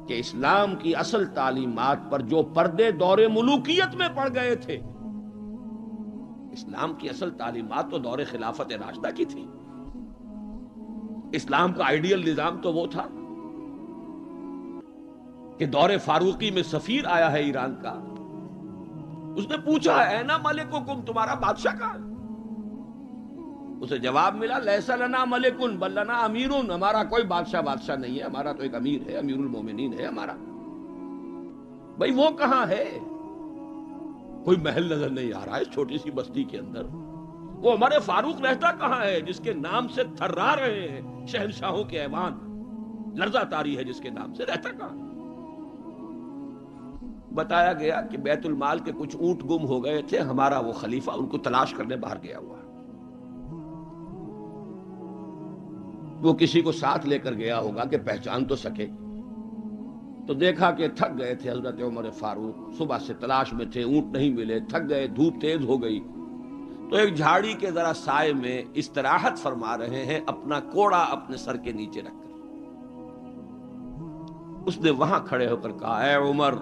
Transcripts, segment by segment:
کہ اسلام کی اصل تعلیمات پر جو پردے دور ملوکیت میں پڑ گئے تھے، اسلام کی اصل تعلیمات تو دور خلافت راشدہ کی تھی. اسلام کا آئیڈیل نظام تو وہ تھا کہ دور فاروقی میں سفیر آیا ہے ایران کا، اس نے پوچھا اینا ملککم، تمہارا بادشاہ کہاں ہے؟ اسے جواب ملا لیس لنا ملکن بل لنا امیرون، ہمارا کوئی بادشاہ نہیں ہے، ہمارا تو ایک امیر ہے، امیر المومنین ہے ہمارا. بھئی وہ کہاں ہے؟ کوئی محل نظر نہیں آ رہا ہے اس چھوٹی سی بستی کے اندر. وہ ہمارے فاروق رہتا کہاں ہے جس کے نام سے تھرا رہے ہیں شہنشاہوں کے ایوان، لرزہ طاری ہے جس کے نام سے، رہتا کہاں؟ بتایا گیا کہ بیت المال کے کچھ اونٹ گم ہو گئے تھے، ہمارا وہ خلیفہ ان کو تلاش کرنے باہر گیا ہوا. وہ کسی کو ساتھ لے کر گیا ہوگا کہ پہچان تو سکے. تو دیکھا کہ تھک گئے تھے حضرت عمر فاروق، صبح سے تلاش میں تھے، اونٹ نہیں ملے، تھک گئے، دھوپ تیز ہو گئی، تو ایک جھاڑی کے ذرا سائے میں استراحت فرما رہے ہیں اپنا کوڑا اپنے سر کے نیچے رکھ کر. اس نے وہاں کھڑے ہو کر کہا اے عمر،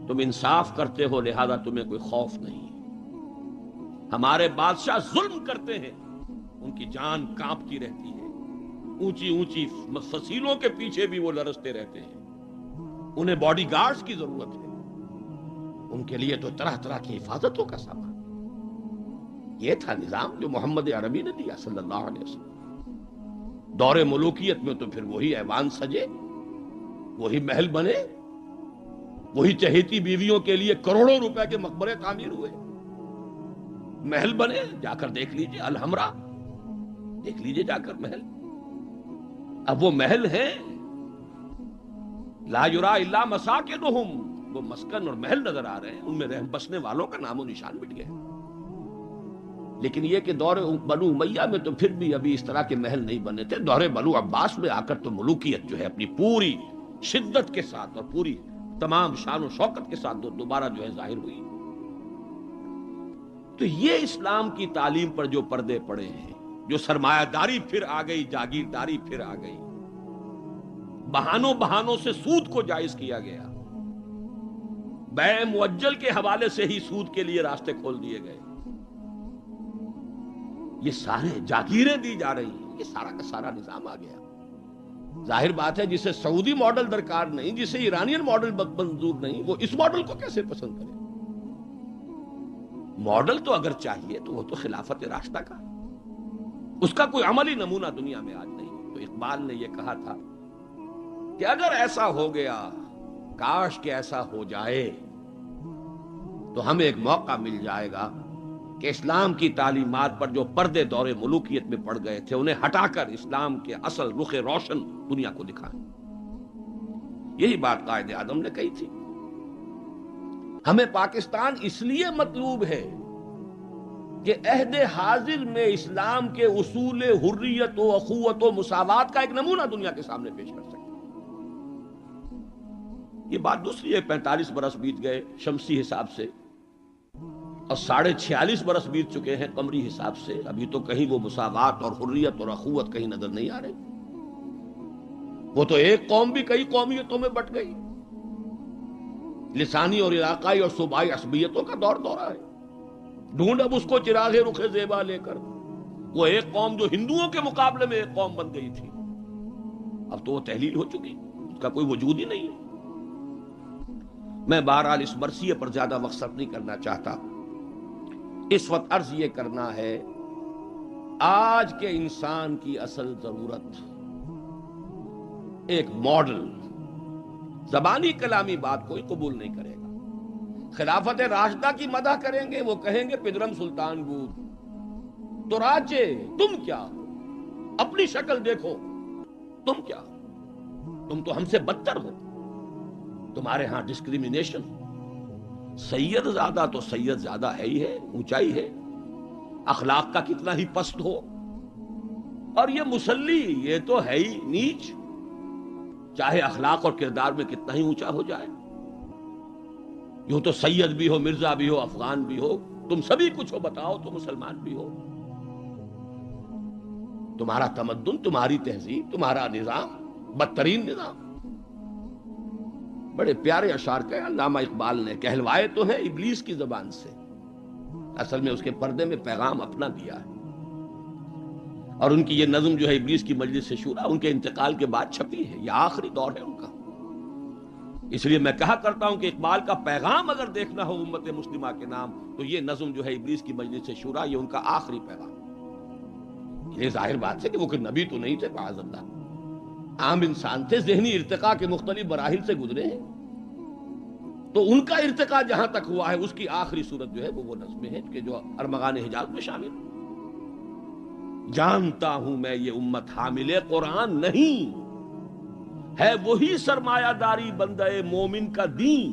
تم انصاف کرتے ہو لہذا تمہیں کوئی خوف نہیں. ہمارے بادشاہ ظلم کرتے ہیں، ان کی جان کانپتی رہتی ہے، اونچی اونچی فصیلوں کے پیچھے بھی وہ لرزتے رہتے ہیں، انہیں باڈی گارڈز کی ضرورت ہے، ان کے لیے تو طرح طرح کی حفاظتوں کا سامان. یہ تھا نظام جو محمد عربی نے دیا صلی اللہ علیہ وسلم. دور ملوکیت میں تو پھر وہی ایوان سجے، وہی محل بنے، وہی چہیتی بیویوں کے لیے کروڑوں روپے کے مقبرے تعمیر ہوئے، محل بنے. جا کر دیکھ لیجئے الحمرا، دیکھ لیجئے جا کر محل. اب وہ محل ہیں لا یرا الا مساکنہم، وہ مسکن اور محل نظر آ رہے ہیں، ان میں رہن بسنے والوں کا نام و نشان مٹ گیا. لیکن یہ کہ دور بنو امیہ میں تو پھر بھی ابھی اس طرح کے محل نہیں بنے تھے. دور بنو عباس میں آ کر تو ملوکیت جو ہے اپنی پوری شدت کے ساتھ اور پوری تمام شان و شوکت کے ساتھ دوبارہ جو ہے ظاہر ہوئی. تو یہ اسلام کی تعلیم پر جو پردے پڑے ہیں، جو سرمایہ داری پھر آ گئی، جاگیرداری پھر آ گئی، بہانوں سے سود کو جائز کیا گیا، بیع مؤجل کے حوالے سے ہی سود کے لیے راستے کھول دیے گئے، یہ سارے جاگیریں دی جا رہی ہیں، یہ سارا کا سارا نظام آ گیا. ظاہر بات ہے جسے سعودی ماڈل درکار نہیں، جسے ایرانین ماڈل منظور نہیں، وہ اس ماڈل کو کیسے پسند کرے؟ ماڈل تو اگر چاہیے تو وہ تو خلافت راشدہ کا، اس کا کوئی عملی نمونہ دنیا میں آج نہیں. تو اقبال نے یہ کہا تھا کہ اگر ایسا ہو گیا، کاش کہ ایسا ہو جائے، تو ہمیں ایک موقع مل جائے گا کہ اسلام کی تعلیمات پر جو پردے دور ملوکیت میں پڑ گئے تھے انہیں ہٹا کر اسلام کے اصل رخ روشن دنیا کو دکھائیں. یہی بات قائد اعظم نے کہی تھی. ہمیں پاکستان اس لیے مطلوب ہے کہ عہد حاضر میں اسلام کے اصول حریت و اخوت و مساوات کا ایک نمونہ دنیا کے سامنے پیش کر سکے. یہ بات دوسری ہے. 45 برس بیت گئے شمسی حساب سے اور 46.5 برس بیت چکے ہیں قمری حساب سے، ابھی تو کہیں وہ مساوات اور حریت اور اخوت کہیں نظر نہیں آ رہی. وہ تو ایک قوم بھی کئی قومیتوں میں بٹ گئی، لسانی اور علاقائی اور صوبائی عصبیتوں کا دورہ ہے. ڈھونڈ اب اس کو چراغ رخ زیبا لے کر. وہ ایک قوم جو ہندوؤں کے مقابلے میں ایک قوم بن گئی تھی، اب تو وہ تحلیل ہو چکی، اس کا کوئی وجود ہی نہیں ہے. میں بہرحال اس مرثیے پر زیادہ وقت صرف نہیں کرنا چاہتا. اس وقت عرض یہ کرنا ہے، آج کے انسان کی اصل ضرورت ایک ماڈل. زبانی کلامی بات کوئی قبول نہیں کرے گا. خلافت راشدہ کی مدح کریں گے، وہ کہیں گے پدرم سلطان بود، تو راچے تم کیا ہو؟ اپنی شکل دیکھو، تم کیا ہو؟ تم تو ہم سے بدتر ہو. تمہارے ہاں ڈسکریمنیشن، سید زیادہ تو سید زیادہ ہے ہی ہے، اونچائی ہے، اخلاق کا کتنا ہی پست ہو، اور یہ مسلی یہ تو ہے ہی نیچ، چاہے اخلاق اور کردار میں کتنا ہی اونچا ہو جائے. یوں تو سید بھی ہو، مرزا بھی ہو، افغان بھی ہو، تم سبھی کچھ ہو، بتاؤ تو مسلمان بھی ہو. تمہارا تمدن، تمہاری تہذیب، تمہارا نظام بدترین نظام. بڑے پیارے اشعار کہے علامہ اقبال نے، کہلوائے تو ہے ابلیس کی زبان سے، اصل میں اس کے پردے میں پیغام اپنا دیا ہے۔ اور ان کی یہ نظم جو ہے ابلیس کی مجلس شورا، ان کے انتقال کے بعد چھپی ہے، یہ آخری دور ہے ان کا۔ اس لیے میں کہا کرتا ہوں کہ اقبال کا پیغام اگر دیکھنا ہو امت مسلمہ کے نام، تو یہ نظم جو ہے ابلیس کی مجلس شورا، یہ ان کا آخری پیغام۔ یہ ظاہر بات ہے کہ وہ کوئی نبی تو نہیں تھے معاذ اللہ، عام انسان تھے، ذہنی ارتقاء کے مختلف مراحل سے گزرے ہیں، تو ان کا ارتقاء جہاں تک ہوا ہے اس کی آخری صورت جو ہے وہ نظمیں ہیں کہ جو ارمغان حجاز میں شامل ہیں۔ جانتا ہوں میں یہ امت حامل قرآن نہیں، ہے وہی سرمایہ داری بندے مومن کا دین۔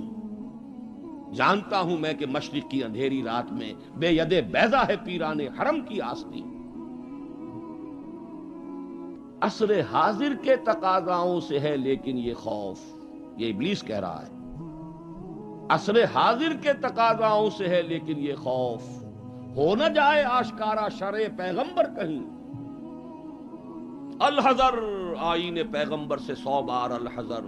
جانتا ہوں میں کہ مشرق کی اندھیری رات میں بے ید بیضا ہے پیران حرم کی آستین۔ عصر حاضر کے تقاضاؤں سے ہے لیکن یہ خوف، یہ ابلیس کہہ رہا ہے، عصر حاضر کے تقاضاؤں سے ہے لیکن یہ خوف، ہو نہ جائے آشکارا شرع پیغمبر کہیں۔ الحذر، آئین پیغمبر سے 100 بار الحذر،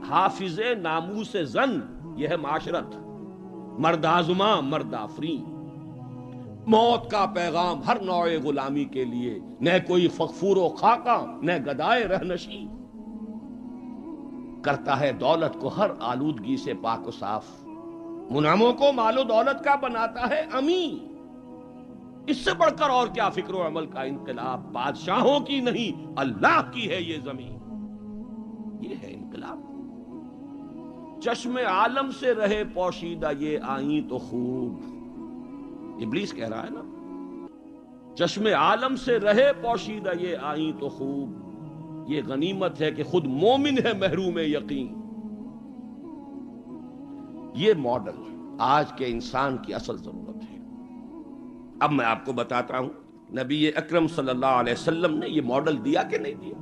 حافظ ناموس زن، یہ ہے معاشرت، مرد آزماں مرد آفرین۔ موت کا پیغام ہر نوع غلامی کے لیے، نہ کوئی فغفور و خاکہ نہ گدائے رہنشی۔ کرتا ہے دولت کو ہر آلودگی سے پاک و صاف، منعموں کو مال و دولت کا بناتا ہے امین۔ اس سے بڑھ کر اور کیا فکر و عمل کا انقلاب، بادشاہوں کی نہیں اللہ کی ہے یہ زمین۔ یہ ہے انقلاب۔ چشم عالم سے رہے پوشیدہ یہ آئیں تو خوب، ابلیس کہہ رہا ہے نا، چشم عالم سے رہے پوشیدہ یہ آئیں تو خوب، یہ غنیمت ہے کہ خود مومن ہے محروم یقین۔ یہ ماڈل آج کے انسان کی اصل ضرورت ہے۔ اب میں آپ کو بتاتا ہوں نبی اکرم صلی اللہ علیہ وسلم نے یہ ماڈل دیا کہ نہیں دیا۔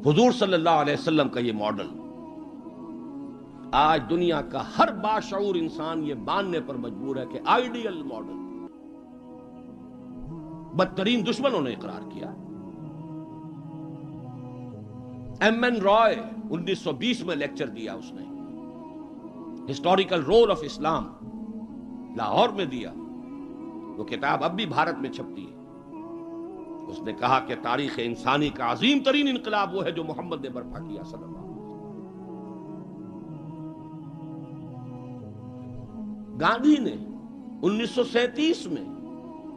حضور صلی اللہ علیہ وسلم کا یہ ماڈل آج دنیا کا ہر باشعور انسان یہ ماننے پر مجبور ہے کہ آئیڈیل ماڈل۔ بدترین دشمنوں نے اقرار کیا۔ ایم این رائے 1920 میں لیکچر دیا اس نے، ہسٹوریکل رول آف اسلام، لاہور میں دیا۔ وہ کتاب اب بھی بھارت میں چھپتی ہے۔ اس نے کہا کہ تاریخ انسانی کا عظیم ترین انقلاب وہ ہے جو محمد نے برپا کیا صلی اللہ علیہ وسلم۔ گاندھی نے 1937 میں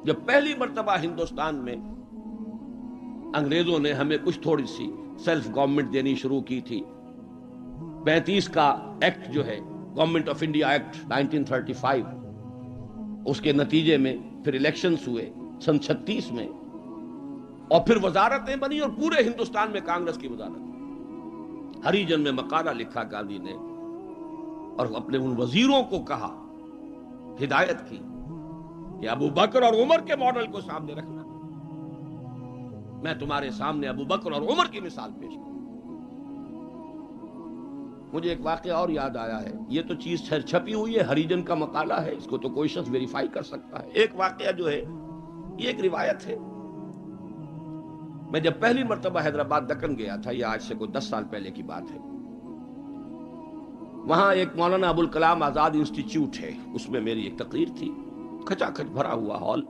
جب پہلی مرتبہ ہندوستان میں انگریزوں نے ہمیں کچھ تھوڑی سی سیلف گورنمنٹ دینی شروع کی تھی، 35 کا ایکٹ جو ہے گورنمنٹ آف انڈیا ایکٹ 1935، اس کے نتیجے میں پھر الیکشنز ہوئے سن 36 میں، اور پھر وزارتیں بنی اور پورے ہندوستان میں کانگریس کی وزارت۔ ہریجن میں مقالہ لکھا گاندھی نے اور اپنے ان وزیروں کو کہا، ہدایت کی کہ ابو بکر اور عمر کے ماڈل کو سامنے رکھنا۔ میں تمہارے سامنے ابو بکر اور عمر کی مثال پیش کروں۔ مجھے ایک واقعہ اور یاد آیا ہے، یہ تو چیز چھپی ہوئی ہے، ہریجن کا مقالہ ہے، اس کو تو کوئی شخص ویریفائی کر سکتا ہے۔ ایک واقعہ جو ہے یہ ایک روایت ہے۔ میں جب پہلی مرتبہ حیدرآباد دکن گیا تھا، یہ آج سے کوئی 10 سال پہلے کی بات ہے، وہاں ایک مولانا ابوالکلام آزاد انسٹیٹیوٹ ہے، اس میں میری ایک تقریر تھی، کھچا کھچ بھرا ہوا ہال۔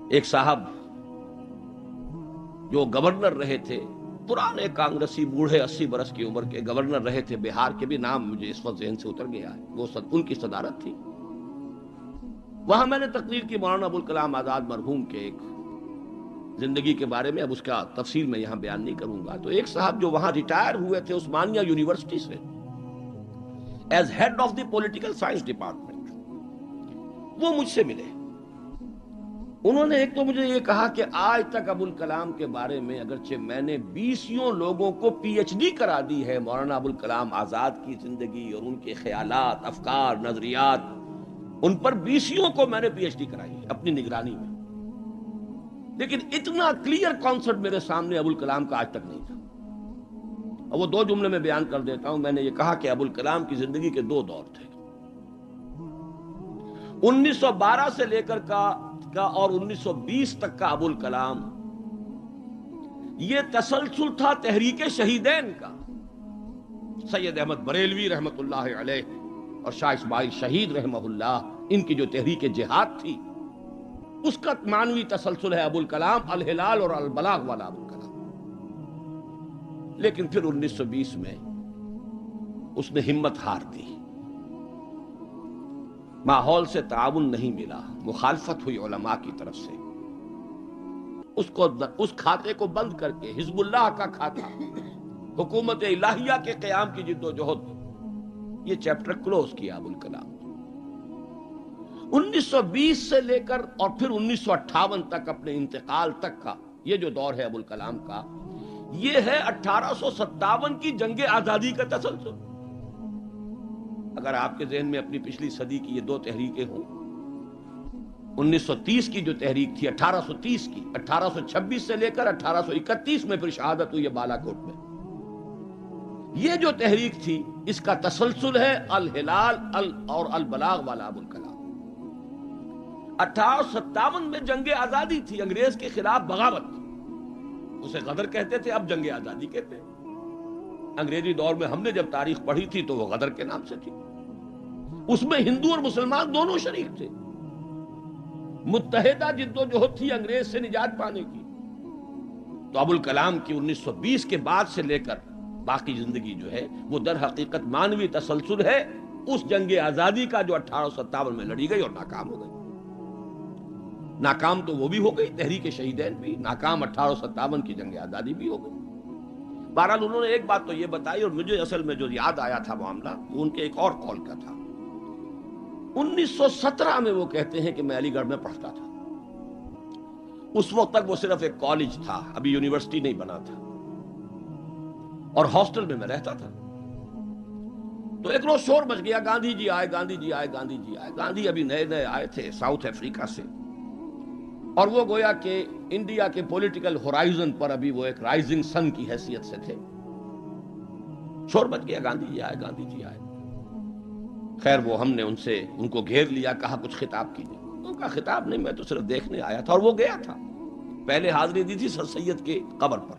ایک صاحب جو گورنر رہے تھے، پرانے کانگریسی، بوڑھے 80 برس کی عمر کے گورنر رہے تھے بہار کے، بھی نام مجھے اس وقت ذہن سے اتر گیا ہے، وہ ان کی صدارت تھی۔ وہاں میں نے تقریر کی مولانا ابوالکلام آزاد مرحوم کے ایک زندگی کے بارے میں، اب اس کا تفصیل میں یہاں بیان نہیں کروں گا۔ تو ایک صاحب جو وہاں ریٹائر ہوئے تھے عثمانیہ یونیورسٹی سے as head of the political science department, وہ مجھ سے ملے۔ انہوں نے ایک تو مجھے یہ کہا کہ آج تک ابوالکلام کے بارے میں اگرچہ میں نے 20 لوگوں کو پی ایچ ڈی کرا دی ہے مولانا ابوالکلام آزاد کی زندگی اور ان کے خیالات، افکار، نظریات، ان پر 20 کو میں نے پی ایچ ڈی کرائی ہے اپنی نگرانی میں، لیکن اتنا کلیئر کانسیپٹ میرے سامنے ابوالکلام کا آج تک نہیں تھا۔ اور وہ 2 جملے میں بیان کر دیتا ہوں۔ میں نے یہ کہا کہ ابوالکلام کی زندگی کے 2 دور تھے، 1912 سے لے کر کا اور 1920 تک کا ابوالکلام یہ تسلسل تھا تحریک شہیدین کا. سید احمد بریلوی رحمت اللہ علیہ اور شاہ اسماعیل شہید رحمہ اللہ، ان کی جو تحریک جہاد تھی اس کا معنوی تسلسل ہے ابو الکلام الہلال اور البلاغ والا ابو الکلام. لیکن پھر 1920 میں اس نے ہمت ہار دی، ماحول سے تعاون نہیں ملا، مخالفت ہوئی علماء کی طرف سے. اس کھاتے کو بند کر کے حزب اللہ کا کھاتا، حکومت الہیہ کے قیام کی جد و جہد، یہ چیپٹر کلوز کیا ابو الکلام. 1920 سے لے کر اور پھر 1958 تک، اپنے انتقال تک کا یہ جو دور ہے ابو الکلام کا، یہ ہے 1857 کی جنگ آزادی کا تسلسل. اگر آپ کے ذہن میں اپنی پچھلی صدی کی یہ دو تحریکیں ہوں، 1930 کی جو تحریک تھی 1830 کی، 1826 سے لے کر 1831 میں پھر شہادت ہوئی ہے بالا کوٹ میں، یہ جو تحریک تھی اس کا تسلسل ہے الہلال اور البلاغ والا ابو الکلام. 1857 میں جنگ آزادی تھی، انگریز کے خلاف بغاوت، اسے غدر کہتے تھے، اب جنگ آزادی کہتے ہیں. انگریزی دور میں ہم نے جب تاریخ پڑھی تھی تو وہ غدر کے نام سے تھی. اس میں ہندو اور مسلمان دونوں شریک تھے، متحدہ جد و جہد تھی انگریز سے نجات پانے کی. تو ابو الکلام کی 1920 کے بعد سے لے کر باقی زندگی جو ہے وہ در حقیقت مانوی تسلسل ہے اس جنگ آزادی کا جو 1857 میں لڑی گئی اور ناکام ہو گئی. ناکام تو وہ بھی ہو گئی، تحریک شہیدین بھی ناکام، 1857 کی جنگ آزادی بھی ہو گئی. بہرحال انہوں نے ایک بات تو یہ بتائی، اور مجھے اصل میں جو یاد آیا تھا معاملہ وہ ان کے ایک اور قول کا تھا. 1917 میں وہ کہتے ہیں کہ میں علی گڑھ میں پڑھتا تھا. اس وقت تک وہ صرف ایک کالج تھا، ابھی یونیورسٹی نہیں بنا تھا، اور ہاسٹل میں رہتا تھا. تو ایک روز شور مچ گیا، گاندھی جی آئے، گاندھی جی آئے، گاندھی جی آئے. گاندھی ابھی نئے نئے آئے تھے ساؤتھ افریقہ سے، اور وہ گویا کہ انڈیا کے پولیٹیکل ہورائزن پر ابھی وہ ایک رائزنگ سن کی حیثیت سے تھے. شور مچ گیا، گاندھی جی آئے، گاندھی جی آئے. خیر وہ ہم نے ان کو گھیر لیا، کہا کچھ خطاب کیجیے. ان کا خطاب نہیں، میں تو صرف دیکھنے آیا تھا. اور وہ گیا تھا، پہلے حاضری دی تھی سر سید کے قبر پر.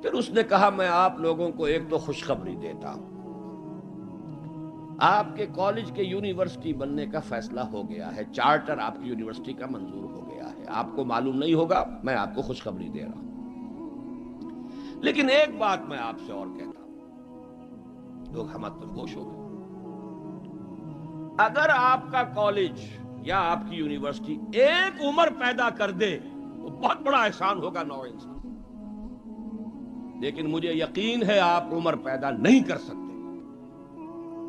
پھر اس نے کہا میں آپ لوگوں کو ایک تو خوشخبری دیتا ہوں، آپ کے کالج کے یونیورسٹی بننے کا فیصلہ ہو گیا ہے، چارٹر آپ کی یونیورسٹی کا منظور ہو گیا ہے. آپ کو معلوم نہیں ہوگا، میں آپ کو خوشخبری دے رہا ہوں. لیکن ایک بات میں آپ سے اور کہتا ہوں، لوگ ہمت پر گوش ہو گئے. اگر آپ کا کالج یا آپ کی یونیورسٹی ایک عمر پیدا کر دے تو بہت بڑا احسان ہوگا نو انسان. لیکن مجھے یقین ہے آپ عمر پیدا نہیں کر سکتے،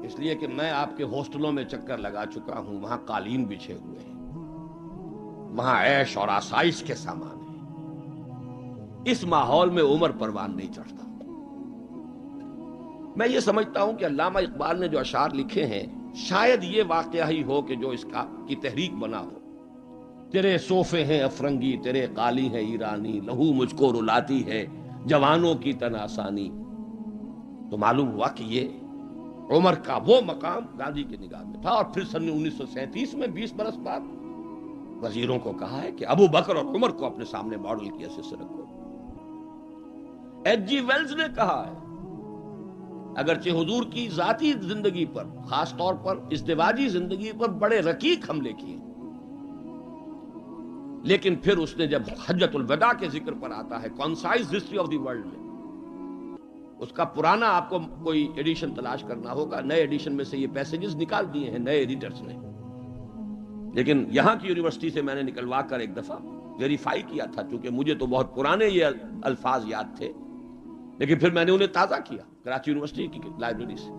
اس لیے کہ میں آپ کے ہاسٹلوں میں چکر لگا چکا ہوں. وہاں قالین بچھے ہوئے ہیں، وہاں عیش اور آسائش کے سامان ہیں. اس ماحول میں عمر پروان نہیں چڑھتا. میں یہ سمجھتا ہوں کہ علامہ اقبال نے جو اشعار لکھے ہیں شاید یہ واقعہ ہی ہو کہ جو اس کی تحریک بنا ہو. تیرے صوفے ہیں افرنگی، تیرے قالی ہیں ایرانی، لہو مجھ کو رلاتی ہے جوانوں کی تن آسانی. تو معلوم ہوا کہ یہ عمر کا وہ مقام گاندھی کی نگاہ میں تھا. اور پھر سن 1937 میں 20 برس بعد وزیروں کو کہا ہے کہ ابو بکر اور عمر کو اپنے سامنے ماڈل کی حیثیت سے رکھو. ایچ جی ویلز نے کہا ہے اگرچہ حضور کی ذاتی زندگی پر، خاص طور پر ازدواجی زندگی پر بڑے رقیق حملے کیے، لیکن پھر اس نے جب حجۃ الوداع کے ذکر پر آتا ہے concise history of the world میں، اس کا پرانا آپ کو کوئی ایڈیشن تلاش کرنا ہوگا، نئے ایڈیشن میں سے یہ پیسیجز نکال دیے ہیں نئے ایڈیٹرز نے. لیکن یہاں کی یونیورسٹی سے میں نے نکلوا کر ایک دفعہ ویریفائی کیا تھا، چونکہ مجھے تو بہت پرانے یہ الفاظ یاد تھے، لیکن پھر میں نے انہیں تازہ کیا کراچی یونیورسٹی کی لائبریری سے.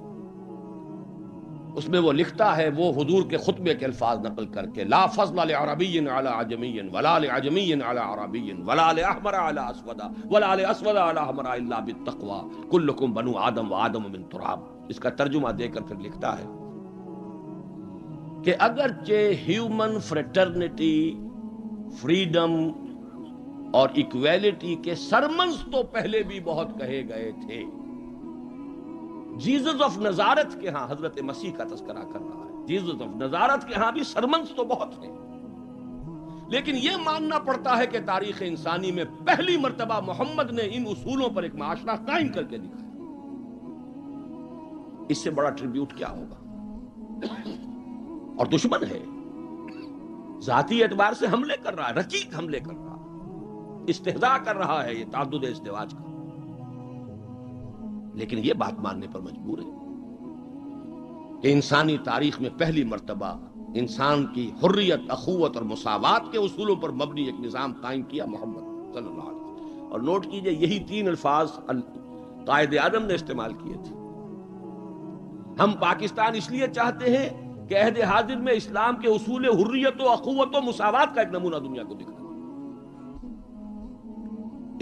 اس میں وہ لکھتا ہے، وہ حضور کے خطبے کے الفاظ نقل کر کے، لا فضل لعربی علی عجمی ولا لعجمی علی عربی ولا لاحمر علی اسود ولا لاسود علی احمر الا بالتقوی کلکم بنو آدم وآدم من تراب. اس کا ترجمہ دے کر پھر لکھتا ہے کہ اگرچہ ہیومن فریٹرنٹی، فریڈم اور ایکویلٹی کے سرمنز تو پہلے بھی بہت کہے گئے تھے، جیزس آف نزارت کے ہاں حضرت مسیح کا تذکرہ کر رہا ہے، جیزس آف نزارت کے ہاں بھی سرمنز تو بہت ہیں، لیکن یہ ماننا پڑتا ہے کہ تاریخ انسانی میں پہلی مرتبہ محمد نے ان اصولوں پر ایک معاشرہ قائم کر کے دکھایا. اس سے بڑا ٹریبیوٹ کیا ہوگا؟ اور دشمن ہے، ذاتی اعتبار سے حملے کر رہا ہے، رقیق حملے کر رہا ہے، استہزاء کر رہا ہے یہ تعدد ازدواج کا، لیکن یہ بات ماننے پر مجبور ہے کہ انسانی تاریخ میں پہلی مرتبہ انسان کی حریت، اخوت اور مساوات کے اصولوں پر مبنی ایک نظام قائم کیا محمد صلی اللہ علیہ وسلم. اور نوٹ کیجئے یہی 3 الفاظ قائد اعظم نے استعمال کیے تھے. ہم پاکستان اس لیے چاہتے ہیں کہ عہد حاضر میں اسلام کے اصول حریت و اخوت و مساوات کا ایک نمونہ دنیا کو دکھائے.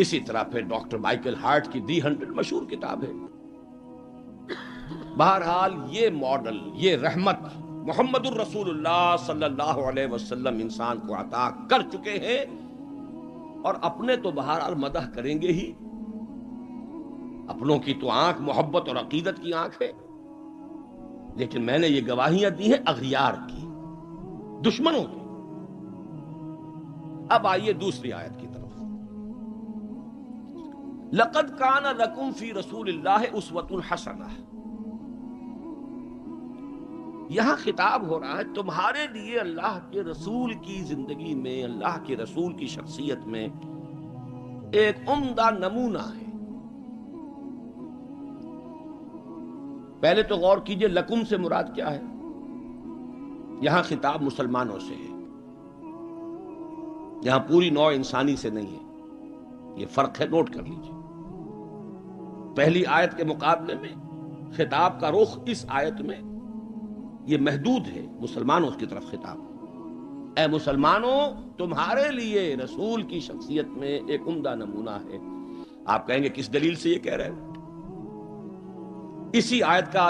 اسی طرح پھر ڈاکٹر مائیکل ہارٹ کی دی 100 مشہور کتاب ہے. بہرحال یہ ماڈل، یہ رحمت محمد الرسول اللہ صلی اللہ علیہ وسلم انسان کو عطا کر چکے ہیں، اور اپنے تو بہرحال مدح کریں گے ہی. اپنوں کی تو آنکھ محبت اور عقیدت کی آنکھ ہے، لیکن میں نے یہ گواہیاں دی ہیں اغیار کی، دشمنوں کی. اب آئیے دوسری آیت کی طرف. لقد کان لکم فی رسول اللہ اسوۃ حسنہ. یہاں خطاب ہو رہا ہے تمہارے لیے اللہ کے رسول کی زندگی میں، اللہ کے رسول کی شخصیت میں ایک عمدہ نمونہ ہے. پہلے تو غور کیجئے لکم سے مراد کیا ہے. یہاں خطاب مسلمانوں سے ہے، یہاں پوری نوع انسانی سے نہیں ہے. یہ فرق ہے، نوٹ کر لیجئے. پہلی آیت کے مقابلے میں خطاب کا رخ اس آیت میں یہ محدود ہے، مسلمانوں کی طرف خطاب. اے مسلمانوں، تمہارے لیے رسول کی شخصیت میں ایک عمدہ نمونہ ہے. آپ کہیں گے کس دلیل سے یہ کہہ رہے ہیں؟ اسی آیت کا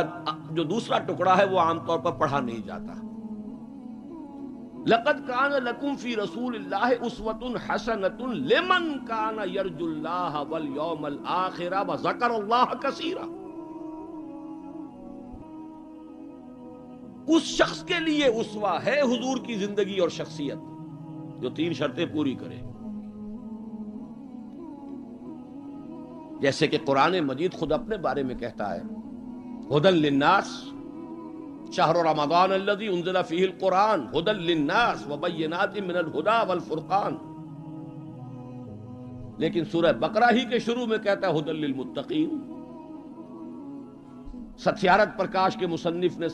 جو دوسرا ٹکڑا ہے وہ عام طور پر پڑھا نہیں جاتا. لقد کان لکم فی رسول اللہ اسوۃ حسنۃ لمن کان یرجو اللہ والیوم الآخر وذکر اللہ کثیرا. اس شخص کے لیے اسوہ ہے حضور کی زندگی اور شخصیت جو 3 شرطیں پوری کرے. جیسے کہ قرآن مجید خود اپنے بارے میں کہتا ہے ہدی للناس شہر رمضان الذی انزل فیہ القرآن ہدی للناس وبینات من الہدی والفرقان. لیکن سورہ بقرہ ہی کے شروع میں کہتا ہے ہدی للمتقین. ستیارتھ پرکاش کے مصنف نے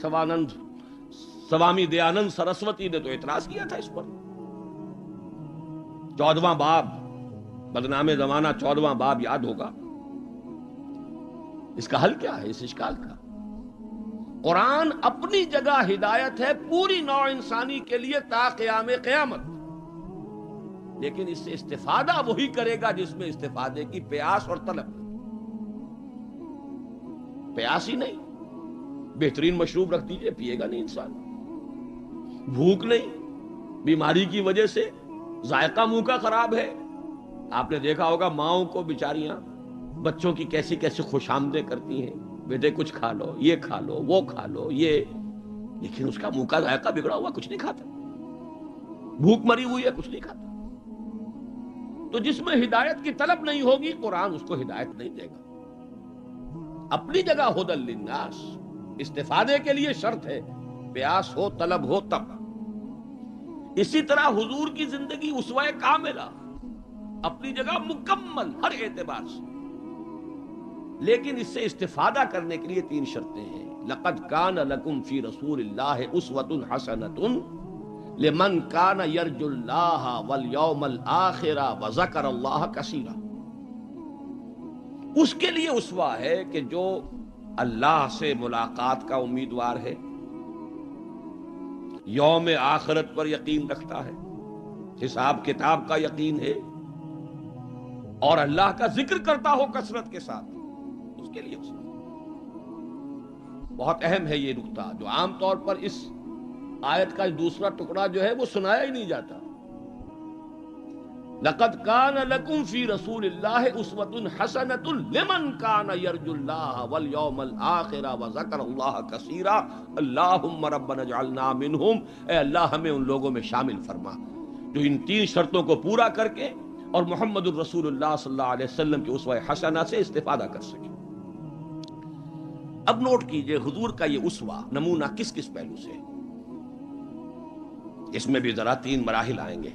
سوامی دیانند سرسوتی نے تو اعتراض کیا تھا اس پر. 14واں باب، بدنام زمانہ 14واں باب یاد ہوگا. اس کا حل کیا ہے اس اشکال کا؟ قرآن اپنی جگہ ہدایت ہے پوری نوع انسانی کے لیے تا قیام قیامت، لیکن اس سے استفادہ وہی کرے گا جس میں استفادے کی پیاس اور طلب. پیاس ہی نہیں، بہترین مشروب رکھ دیجئے، پیے گا نہیں انسان. بھوک نہیں، بیماری کی وجہ سے ذائقہ منہ کا خراب ہے. آپ نے دیکھا ہوگا ماؤں کو بیچاریاں بچوں کی کیسی کیسی خوش آمدیں کرتی ہیں، بیٹے کچھ کھا لو، یہ کھا لو، وہ کھا لو، یہ، لیکن اس کا منہ کا ذائقہ بگڑا ہوا کچھ نہیں کھاتا، بھوک مری ہوئی ہے کچھ نہیں کھاتا. تو جس میں ہدایت کی طلب نہیں ہوگی قرآن اس کو ہدایت نہیں دے گا. اپنی جگہ ہدی للناس، استفادے کے لیے شرط ہے، پیاس ہو طلب ہو تب. اسی طرح حضور کی زندگی اسوہ کاملہ، اپنی جگہ مکمل ہر اعتبار سے، لیکن اس سے استفادہ کرنے کے لیے 3 شرطیں ہیں. لقد کان لکم فی رسول اللہ اسوۃ حسنۃ لمن کان یرجو اللہ والیوم الآخر وذکر اللہ کثیرا. اس کے لیے اسوہ ہے کہ جو اللہ سے ملاقات کا امیدوار ہے، یوم آخرت پر یقین رکھتا ہے، حساب کتاب کا یقین ہے، اور اللہ کا ذکر کرتا ہو کثرت کے ساتھ، اس کے لیے اسوہ. بہت اہم ہے یہ نقطہ جو عام طور پر اس آیت کا دوسرا ٹکڑا جو ہے وہ سنایا ہی نہیں جاتا. لقد کان لکم فی رسول اللہ اسوۃ حسنۃ لمن کان یرجو اللہ والیوم الآخر وذکر اللہ کثیرا اللہم ربنا اجعلنا منہم. اے اللہ ہمیں ان لوگوں میں شامل فرما جو ان 3 شرطوں کو پورا کر کے اور محمد الرسول اللہ صلی اللہ علیہ وسلم کی اسوہ حسنہ سے استفادہ کر سکے۔ اب نوٹ کیجئے حضور کا یہ اسوہ نمونہ کس کس پہلو سے، اس میں بھی ذرا 3 مراحل آئیں گے۔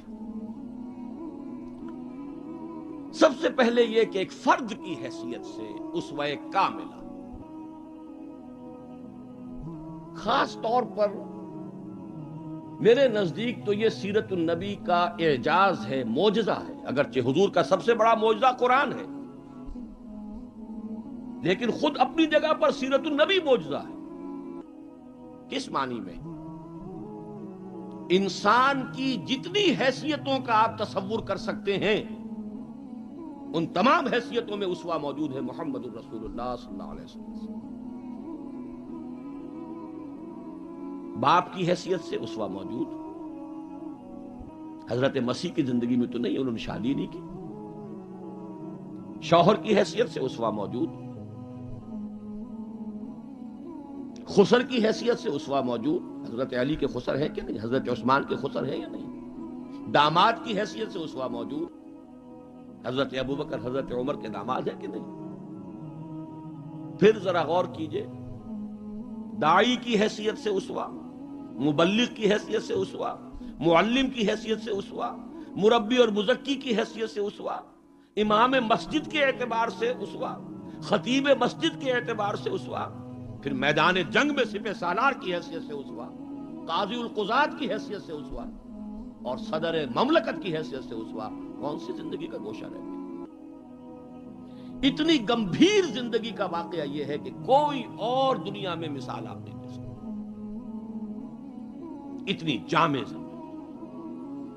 سب سے پہلے یہ کہ ایک فرد کی حیثیت سے اسوہ کاملہ، خاص طور پر میرے نزدیک تو یہ سیرت النبی کا اعجاز ہے، معجزہ ہے۔ اگرچہ حضور کا سب سے بڑا معجزہ قرآن ہے، لیکن خود اپنی جگہ پر سیرت النبی معجزہ ہے۔ کس معنی میں؟ انسان کی جتنی حیثیتوں کا آپ تصور کر سکتے ہیں ان تمام حیثیتوں میں اسوہ موجود ہے محمد الرسول اللہ صلی اللہ علیہ وسلم۔ باپ کی حیثیت سے اسوہ موجود، حضرت مسیح کی زندگی میں تو نہیں، انہوں نے شادی نہیں کی۔ شوہر کی حیثیت سے اسوہ موجود، خسر کی حیثیت سے اسوہ موجود، حضرت علی کے خسر ہے کہ نہیں، حضرت عثمان کے خسر ہے یا نہیں۔ داماد کی حیثیت سے اسوہ موجود، حضرت ابوبکر حضرت عمر کے داماد ہے کہ نہیں۔ پھر ذرا غور کیجئے، داعی کی حیثیت سے اسوہ، مبلغ کی حیثیت سے اسوہ، معلم کی حیثیت سے اسوہ، مربی اور مزکی کی حیثیت سے اسوہ، امام مسجد کے اعتبار سے اسوہ، خطیب مسجد کے اعتبار سے اسوہ، پھر میدان جنگ میں سپہ سالار کی حیثیت سے اسوہ، قاضی القضات کی حیثیت سے اسوہ، اور صدر مملکت کی حیثیت سے اسوہ۔ کون سی زندگی کا گوشہ رہ گیا؟ اتنی گمبھیر زندگی کا واقعہ یہ ہے کہ کوئی اور دنیا میں مثال آپ نہیں دے سکتے، اتنی جامع زندگی۔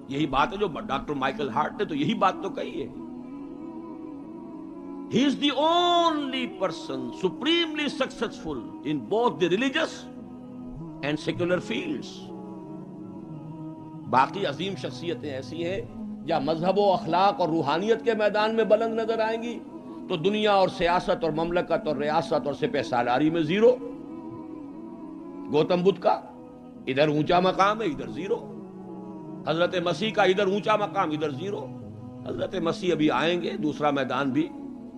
یہی بات ہے جو ڈاکٹر مائیکل ہارٹ نے تو یہی بات تو کہی ہے، he is the only person supremely successful in both the religious and secular fields۔ باقی عظیم شخصیتیں ایسی ہیں یا مذہب و اخلاق اور روحانیت کے میدان میں بلند نظر آئیں گی تو دنیا اور سیاست اور مملکت اور ریاست اور سپہ سالاری میں زیرو۔ گوتم بدھ کا ادھر اونچا مقام ہے، ادھر زیرو۔ حضرت مسیح کا ادھر اونچا مقام، ادھر زیرو۔ حضرت مسیح ابھی آئیں گے، دوسرا میدان بھی،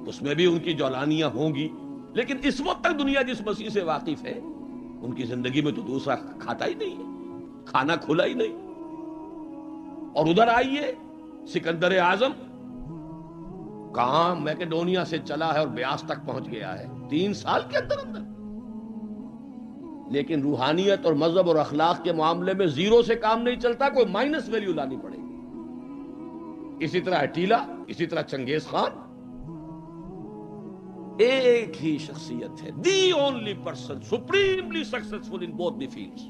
اس میں بھی ان کی جولانیاں ہوں گی، لیکن اس وقت تک دنیا جس مسیح سے واقف ہے ان کی زندگی میں تو دوسرا کھاتا ہی نہیں ہے، کھانا کھلا ہی نہیں۔ اور ادھر آئیے سکندر اعظم کہاں میکڈونیا سے چلا ہے اور بیاس تک پہنچ گیا ہے 3 سال کے اندر اندر، لیکن روحانیت اور مذہب اور اخلاق کے معاملے میں زیرو سے کام نہیں چلتا، کوئی مائنس ویلیو لانی پڑے گی۔ اسی طرح اٹیلا، اسی طرح چنگیز خان۔ ایک ہی شخصیت ہے، the only person supremely successful in both the fields,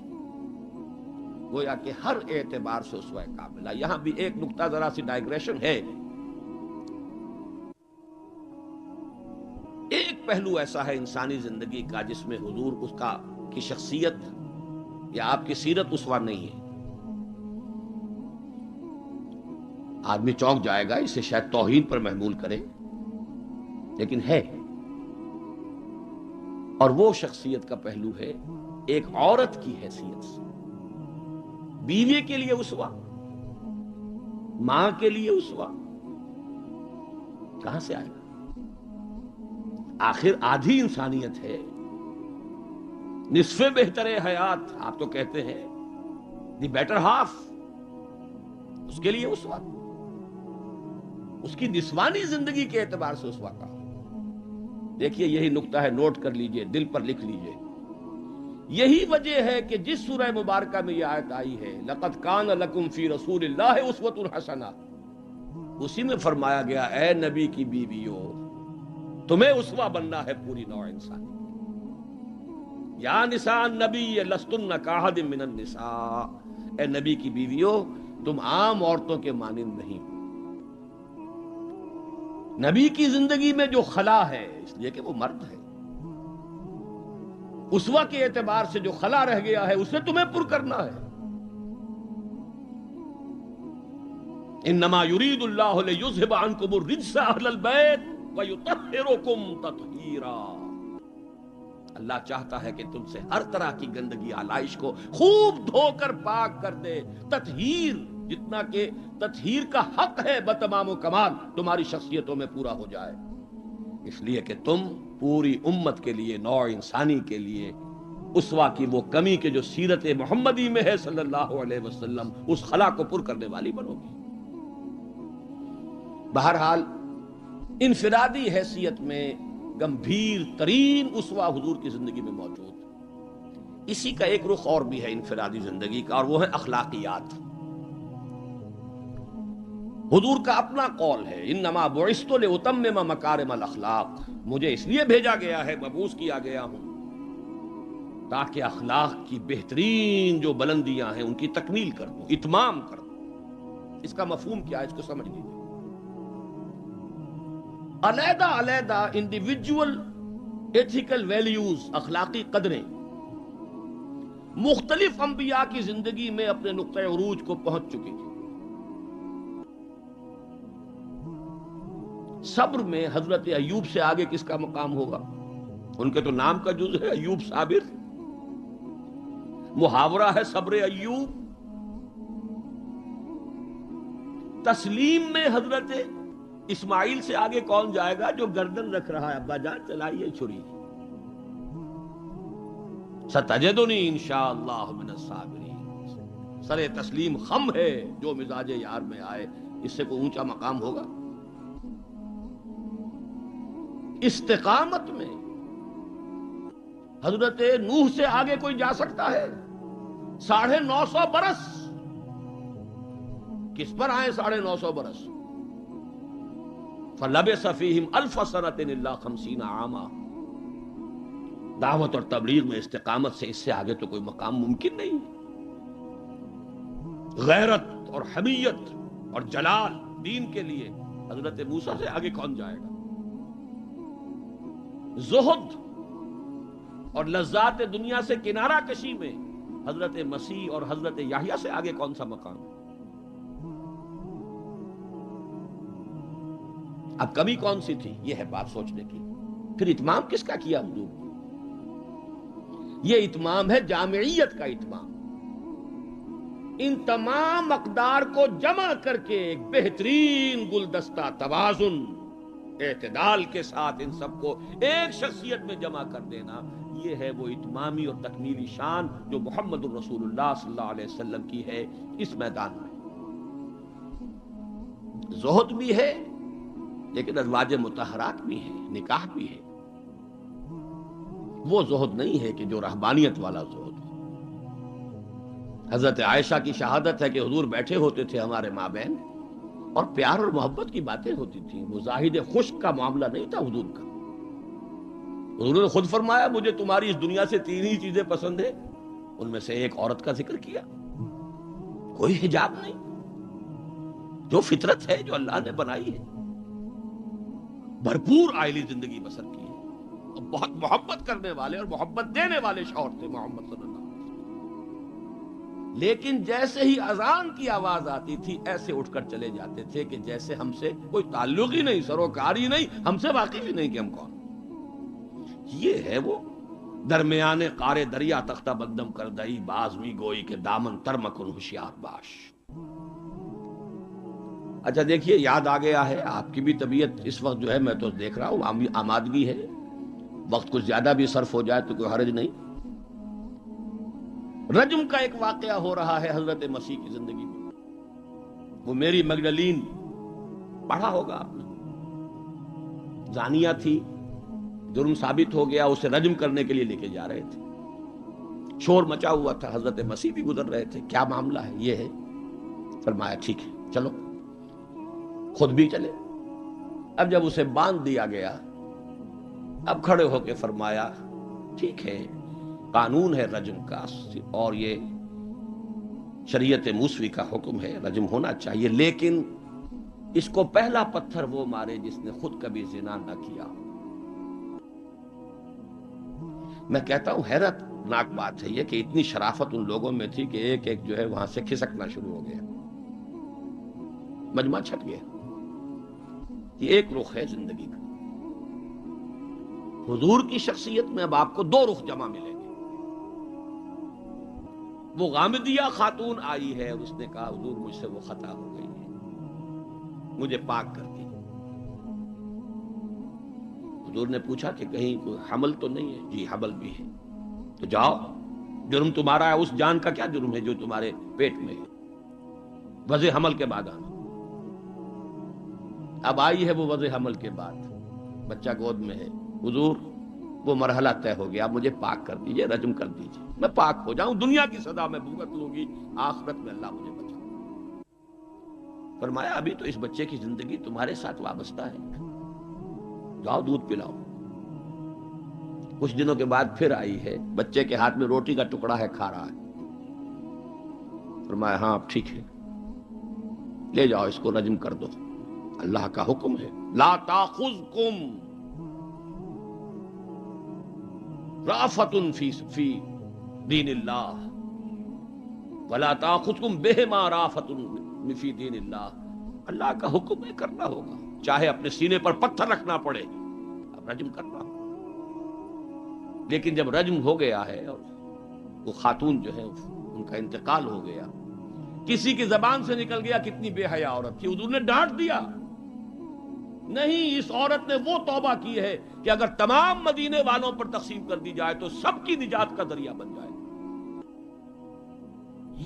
گویا کہ ہر اعتبار سے اسوہ کاملہ۔ یہاں بھی ایک نقطہ ذرا سی ڈائگریشن ہے۔ ایک پہلو ایسا ہے انسانی زندگی کا جس میں حضور اس کی شخصیت یا آپ کی سیرت اسوہ نہیں ہے۔ آدمی چونک جائے گا، اسے شاید توہین پر محمول کرے، لیکن ہے۔ اور وہ شخصیت کا پہلو ہے ایک عورت کی حیثیت سے، بیوی کے لیے اسوہ، ماں کے لیے اسوہ، کہاں سے آئے گا؟ آخر آدھی انسانیت ہے، نصف بہتر حیات آپ تو کہتے ہیں، دی بیٹر ہاف، اس کے لیے اسوہ، اس کی نسوانی زندگی کے اعتبار سے اسوہ کا۔ دیکھیے یہی نقطہ ہے، نوٹ کر لیجئے، دل پر لکھ لیجئے۔ یہی وجہ ہے کہ جس سورہ مبارکہ میں یہ آیت آئی ہے لَقَدْ كَانَ لَكُمْ فِي رَسُولِ اللَّهِ أُسْوَةٌ حَسَنَةٌ، اسی میں فرمایا گیا اے نبی کی بیویوں تمہیں اسوہ بننا ہے پوری نوع انسانی۔ یا نساء النبی لستن کاحد من النساء، اے نبی کی بیویوں تم عام عورتوں کے مانند نہیں ہو۔ نبی کی زندگی میں جو خلا ہے، اس لیے کہ وہ مرد ہے، اسوہ کے اعتبار سے جو خلا رہ گیا ہے اسے تمہیں پر کرنا ہے۔ انما یرید اللہ لیذھب عنکم الرجس اہل البیت ویطہرکم تطہیرا، اللہ چاہتا ہے کہ تم سے ہر طرح کی گندگی آلائش کو خوب دھو کر پاک کر دے، تطہیر جتنا کہ تطہیر کا حق ہے بتمام و کمال تمہاری شخصیتوں میں پورا ہو جائے، اس لیے کہ تم پوری امت کے لیے، نوع انسانی کے لیے اسوا کی وہ کمی کہ جو سیرت محمدی میں ہے صلی اللہ علیہ وسلم، اس خلا کو پر کرنے والی بنو گی۔ بہرحال انفرادی حیثیت میں گمبھیر ترین اسوا حضور کی زندگی میں موجود، اسی کا ایک رخ اور بھی ہے انفرادی زندگی کا، اور وہ ہے اخلاقیات۔ حضور کا اپنا قول ہے، انما بعثت لاتمم مکارم الاخلاق، مجھے اس لیے بھیجا گیا ہے، مبعوث کیا گیا ہوں تاکہ اخلاق کی بہترین جو بلندیاں ہیں ان کی تکمیل کر دوں، اتمام کر دوں۔ اس کا مفہوم کیا ہے، اس کو سمجھ لیجیے۔ علیحدہ علیحدہ انڈیویجول ایتھیکل ویلیوز، اخلاقی قدریں مختلف انبیاء کی زندگی میں اپنے نقطۂ عروج کو پہنچ چکی تھی۔ صبر میں حضرت ایوب سے آگے کس کا مقام ہوگا؟ ان کے تو نام کا جز ہے ایوب صابر، محاورہ ہے صبر ایوب۔ تسلیم میں حضرت اسماعیل سے آگے کون جائے گا جو گردن رکھ رہا ہے، ابا جان چلائیے چھری، ستجدنی انشاءاللہ من الصابرین۔ سر تسلیم خم ہے جو مزاج یار میں آئے، اس سے کوئی اونچا مقام ہوگا؟ استقامت میں حضرت نوح سے آگے کوئی جا سکتا ہے؟ 950 برس کس پر آئے؟ 950 برس، فلبث فیہم 1000 سنۃ الا 50 عاما۔ دعوت اور تبلیغ میں استقامت سے اس سے آگے تو کوئی مقام ممکن نہیں۔ غیرت اور حمیت اور جلال دین کے لیے حضرت موسیٰ سے آگے کون جائے گا؟ زہد اور لذات دنیا سے کنارہ کشی میں حضرت مسیح اور حضرت یحییٰ سے آگے کون سا مقام؟ اب کمی کون سی تھی؟ یہ ہے بات سوچنے کی۔ پھر اتمام کس کا کیا حضور؟ یہ اتمام ہے جامعیت کا اتمام، ان تمام اقدار کو جمع کر کے ایک بہترین گلدستہ توازن، اعتدال کے ساتھ ان سب کو ایک شخصیت میں جمع کر دینا، یہ ہے وہ اتمامی اور تکمیلی شان جو محمد الرسول اللہ صلی اللہ علیہ وسلم کی ہے اس میدان میں۔ زہد بھی ہے لیکن ازواج مطہرات بھی ہے، نکاح بھی ہے۔ وہ زہد نہیں ہے کہ جو رہبانیت والا زہد ہے۔ حضرت عائشہ کی شہادت ہے کہ حضور بیٹھے ہوتے تھے ہمارے مابین اور پیار اور محبت کی باتیں ہوتی تھیں، وہ زاہد خشک کا معاملہ نہیں تھا حضور کا۔ حضور نے خود فرمایا مجھے تمہاری اس دنیا سے 3 ہی چیزیں پسند ہیں، ان میں سے ایک عورت کا ذکر کیا، کوئی حجاب نہیں، جو فطرت ہے جو اللہ نے بنائی ہے، بھرپور آئلی زندگی بسر کی ہے، اور بہت محبت کرنے والے اور محبت دینے والے شوہر تھے محمد صلی اللہ علیہ وسلم۔ لیکن جیسے ہی اذان کی آواز آتی تھی ایسے اٹھ کر چلے جاتے تھے کہ جیسے ہم سے کوئی تعلق ہی نہیں، سروکار ہی نہیں، ہم سے واقف ہی نہیں کہ ہم کون۔ یہ ہے وہ درمیان قار دریا تختہ بندم کر دئی، باز ہوئی گوئی کے دامن تر مکن ہوشیار باش۔ اچھا دیکھیے، یاد آ گیا ہے آپ کی بھی طبیعت اس وقت جو ہے، میں تو دیکھ رہا ہوں آمادگی ہے، وقت کچھ زیادہ بھی صرف ہو جائے تو کوئی حرج نہیں۔ رجم کا ایک واقعہ ہو رہا ہے حضرت مسیح کی زندگی میں، وہ میری مگدلین پڑھا ہوگا آپ نے، زانیہ تھی، جرم ثابت ہو گیا، اسے رجم کرنے کے لیے لے کے جا رہے تھے، شور مچا ہوا تھا، حضرت مسیح بھی گزر رہے تھے، کیا معاملہ ہے؟ یہ ہے، فرمایا ٹھیک ہے چلو، خود بھی چلے۔ اب جب اسے باندھ دیا گیا، اب کھڑے ہو کے فرمایا ٹھیک ہے، قانون ہے رجم کا اور یہ شریعت موسوی کا حکم ہے، رجم ہونا چاہیے، لیکن اس کو پہلا پتھر وہ مارے جس نے خود کبھی زنا نہ کیا۔ میں کہتا ہوں حیرت ناک بات ہے یہ کہ اتنی شرافت ان لوگوں میں تھی کہ ایک ایک جو ہے وہاں سے کھسکنا شروع ہو گیا، مجمع چھٹ گیا۔ یہ ایک رخ ہے زندگی کا۔ حضور کی شخصیت میں اب آپ کو 2 رخ جمع ملیں گے۔ وہ غامدیہ خاتون آئی ہے اور اس نے کہا حضور مجھ سے وہ خطا ہو گئی ہے، مجھے پاک کر دی۔ حضور نے پوچھا کہ کہیں کوئی حمل تو نہیں ہے؟ جی حمل بھی ہے۔ تو جاؤ، جرم تمہارا ہے، اس جان کا کیا جرم ہے جو تمہارے پیٹ میں ہے؟ وضع حمل کے بعد آنا۔ اب آئی ہے وہ وضع حمل کے بعد، بچہ گود میں ہے۔ حضور وہ مرحلہ طے ہو گیا، اب مجھے پاک کر دیجئے، رجم کر دیجئے، میں پاک ہو جاؤں، دنیا کی سزا میں بھگت لوں گی، آخرت میں اللہ مجھے بچا۔ فرمایا ابھی تو اس بچے کی زندگی تمہارے ساتھ وابستہ ہے، جاؤ دودھ پلاؤ۔ کچھ دنوں کے بعد پھر آئی ہے، بچے کے ہاتھ میں روٹی کا ٹکڑا ہے، کھا رہا ہے۔ فرمایا ہاں اب ٹھیک ہے، لے جاؤ اس کو رجم کر دو، اللہ کا حکم ہے۔ لا تاخذکم رافۃ فی دین اللہ ولا تاخذکم بہما رافۃ فی دین اللہ، اللہ کا حکم ہے، کرنا ہوگا، چاہے اپنے سینے پر پتھر رکھنا پڑے، اب رجم کرنا ہوگا۔ لیکن جب رجم ہو گیا ہے اور وہ خاتون جو ہے ان کا انتقال ہو گیا، کسی کی زبان سے نکل گیا کتنی بے حیا عورت تھی، حضور نے ڈانٹ دیا، نہیں، اس عورت نے وہ توبہ کی ہے کہ اگر تمام مدینے والوں پر تقسیم کر دی جائے تو سب کی نجات کا ذریعہ بن جائے۔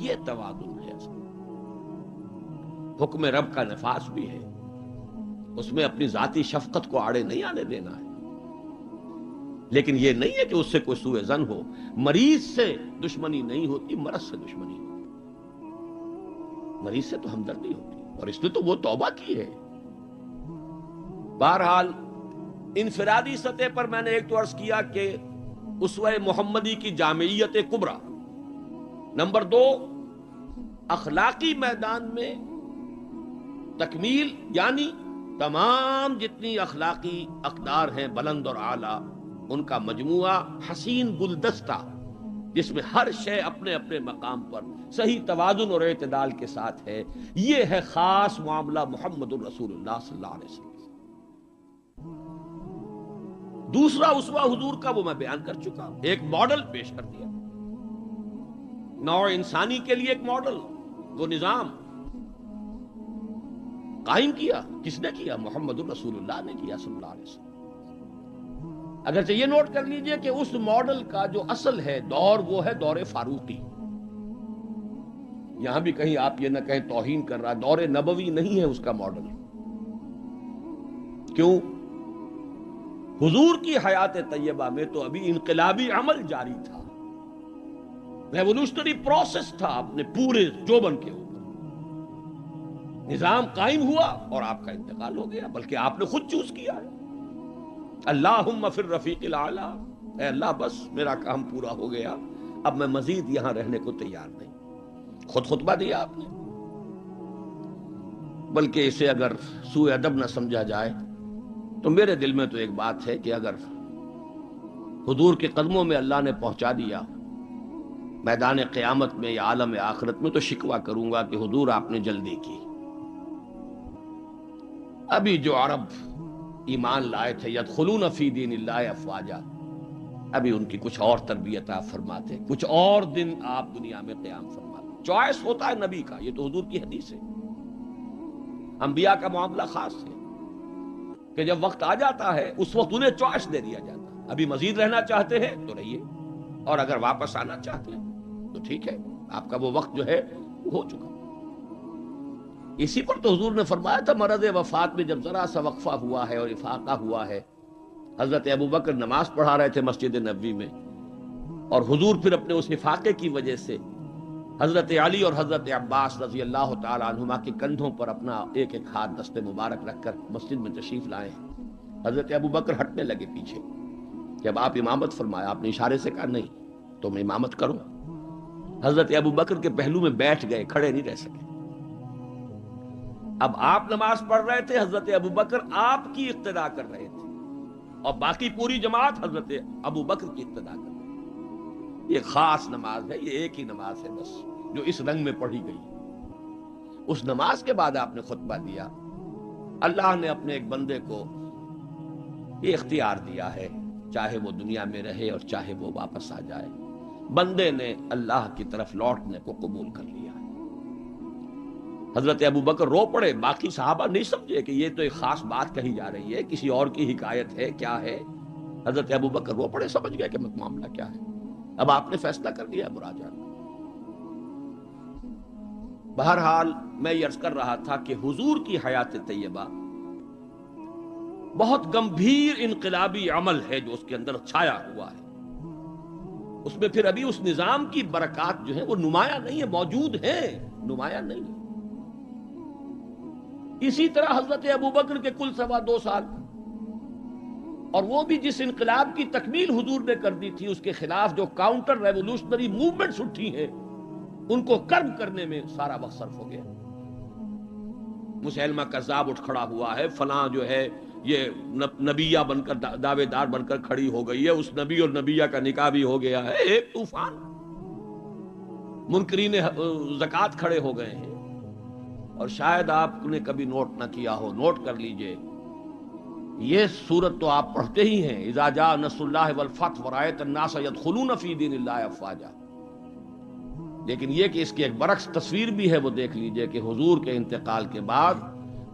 یہ توازن ہے، حکم رب کا نفاذ بھی ہے، اس میں اپنی ذاتی شفقت کو آڑے نہیں آنے دینا ہے، لیکن یہ نہیں ہے کہ اس سے کوئی سوء ظن ہو۔ مریض سے دشمنی نہیں ہوتی، مرض سے دشمنی ہوتی، مریض سے تو ہمدردی ہوتی، اور اس نے تو وہ توبہ کی ہے۔ بہرحال انفرادی سطح پر میں نے ایک تو عرض کیا کہ اسوہ محمدی کی جامعیت کبریٰ، نمبر 2 اخلاقی میدان میں تکمیل، یعنی تمام جتنی اخلاقی اقدار ہیں بلند اور اعلیٰ، ان کا مجموعہ حسین گلدستہ، جس میں ہر شے اپنے اپنے مقام پر صحیح توازن اور اعتدال کے ساتھ ہے۔ یہ ہے خاص معاملہ محمد الرسول اللہ صلی اللہ علیہ وسلم۔ دوسرا اسوہ حضور کا وہ میں بیان کر چکا، ایک ماڈل پیش کر دیا، نوع انسانی کے لیے ایک ماڈل، وہ نظام قائم کیا، کس نے کیا؟ محمد الرسول اللہ نے کیا صلی اللہ علیہ وسلم۔ اگرچہ یہ نوٹ کر لیجئے کہ اس ماڈل کا جو اصل ہے دور، وہ ہے دور فاروقی۔ یہاں بھی کہیں آپ یہ نہ کہیں توہین کر رہا، دور نبوی نہیں ہے اس کا ماڈل۔ کیوں؟ حضور کی حیات طیبہ میں تو ابھی انقلابی عمل جاری تھا، ریولوشنری پروسیس تھا اپنے پورے جوبن کے اوپر، نظام قائم ہوا اور آپ کا انتقال ہو گیا، بلکہ آپ نے خود چوز کیا ہے۔ اللہم فی الرفیق الاعلی، اے اللہ بس میرا کام پورا ہو گیا، اب میں مزید یہاں رہنے کو تیار نہیں۔ خود خطبہ دیا آپ نے، بلکہ اسے اگر سوء ادب نہ سمجھا جائے تو میرے دل میں تو ایک بات ہے کہ اگر حضور کے قدموں میں اللہ نے پہنچا دیا میدان قیامت میں یا عالم آخرت میں، تو شکوہ کروں گا کہ حضور آپ نے جلدی کی۔ ابھی جو عرب ایمان لائے تھے یدخلون فی دین اللہ افواجا، ابھی ان کی کچھ اور تربیت آپ فرماتے، کچھ اور دن آپ دنیا میں قیام فرماتے۔ چوائس ہوتا ہے نبی کا، یہ تو حضور کی حدیث ہے۔ انبیاء کا معاملہ خاص ہے کہ جب وقت آ جاتا ہے اس وقت انہیں چوائس دے دیا جاتا ہے، ابھی مزید رہنا چاہتے ہیں تو رہیے، اور اگر واپس آنا چاہتے ہیں تو ٹھیک ہے، آپ کا وہ وقت جو ہے وہ ہو چکا۔ اسی پر تو حضور نے فرمایا تھا مرض وفات میں جب ذرا سا وقفہ ہوا ہے اور افاقہ ہوا ہے، حضرت ابوبکر نماز پڑھا رہے تھے مسجد نبوی میں، اور حضور پھر اپنے اس افاقے کی وجہ سے حضرت علی اور حضرت عباس رضی اللہ تعالی عنہما کے کندھوں پر اپنا ایک ایک ہاتھ دست مبارک رکھ کر مسجد میں تشریف لائے ہیں۔ حضرت ابوبکر ہٹنے لگے پیچھے، جب آپ امامت فرمایا آپ نے اشارے سے کہا نہیں تم امامت کرو۔ حضرت ابوبکر کے پہلو میں بیٹھ گئے، کھڑے نہیں رہ سکے۔ اب آپ نماز پڑھ رہے تھے، حضرت ابوبکر آپ کی اقتدا کر رہے تھے، اور باقی پوری جماعت حضرت ابوبکر کی اقتدا کر رہے تھے۔ یہ خاص نماز ہے، یہ ایک ہی نماز ہے بس جو اس رنگ میں پڑھی گئی۔ اس نماز کے بعد آپ نے خطبہ دیا۔ اللہ نے اپنے ایک بندے کو یہ اختیار دیا ہے، چاہے وہ دنیا میں رہے اور چاہے وہ واپس آ جائے، بندے نے اللہ کی طرف لوٹنے کو قبول کر لیا. حضرت ابو بکر رو پڑے. باقی صحابہ نہیں سمجھے کہ یہ تو ایک خاص بات کہی جا رہی ہے، کسی اور کی حکایت ہے، کیا ہے. حضرت ابو بکر رو پڑے، سمجھ گئے کہ معاملہ کیا ہے. اب آپ نے فیصلہ کر لیا مراجعہ. بہرحال میں یہ عرض کر رہا تھا کہ حضور کی حیات طیبہ بہت گمبھیر انقلابی عمل ہے جو اس کے اندر چھایا ہوا ہے. اس میں پھر ابھی اس نظام کی برکات جو ہیں وہ نمایاں نہیں ہے، موجود ہیں، نمایاں نہیں ہے. اسی طرح حضرت ابو بکر کے کل 2.25 سال، اور وہ بھی جس انقلاب کی تکمیل حضور نے کر دی تھی، اس کے خلاف جو کاؤنٹر ریولوشنری موومنٹس اٹھی ہیں ان کو کرب کرنے میں سارا وقت صرف ہو گیا. مسیلمہ کذاب اٹھ کھڑا ہوا ہے، فلاں جو ہے یہ نبیہ بن کر دعوے دار بن کر کھڑی ہو گئی ہے، اس نبی اور نبیہ کا نکاح بھی ہو گیا ہے. ایک طوفان. منکرین زکوٰۃ کھڑے ہو گئے ہیں. اور شاید آپ نے کبھی نوٹ نہ کیا ہو، نوٹ کر لیجئے، یہ سورت تو آپ پڑھتے ہی ہیں، اذا جاء نصر اللہ والفتح ورأیت الناس يدخلون فی دین اللہ افواجا. لیکن یہ کہ اس کی ایک برعکس تصویر بھی ہے، وہ دیکھ لیجئے کہ حضور کے انتقال کے بعد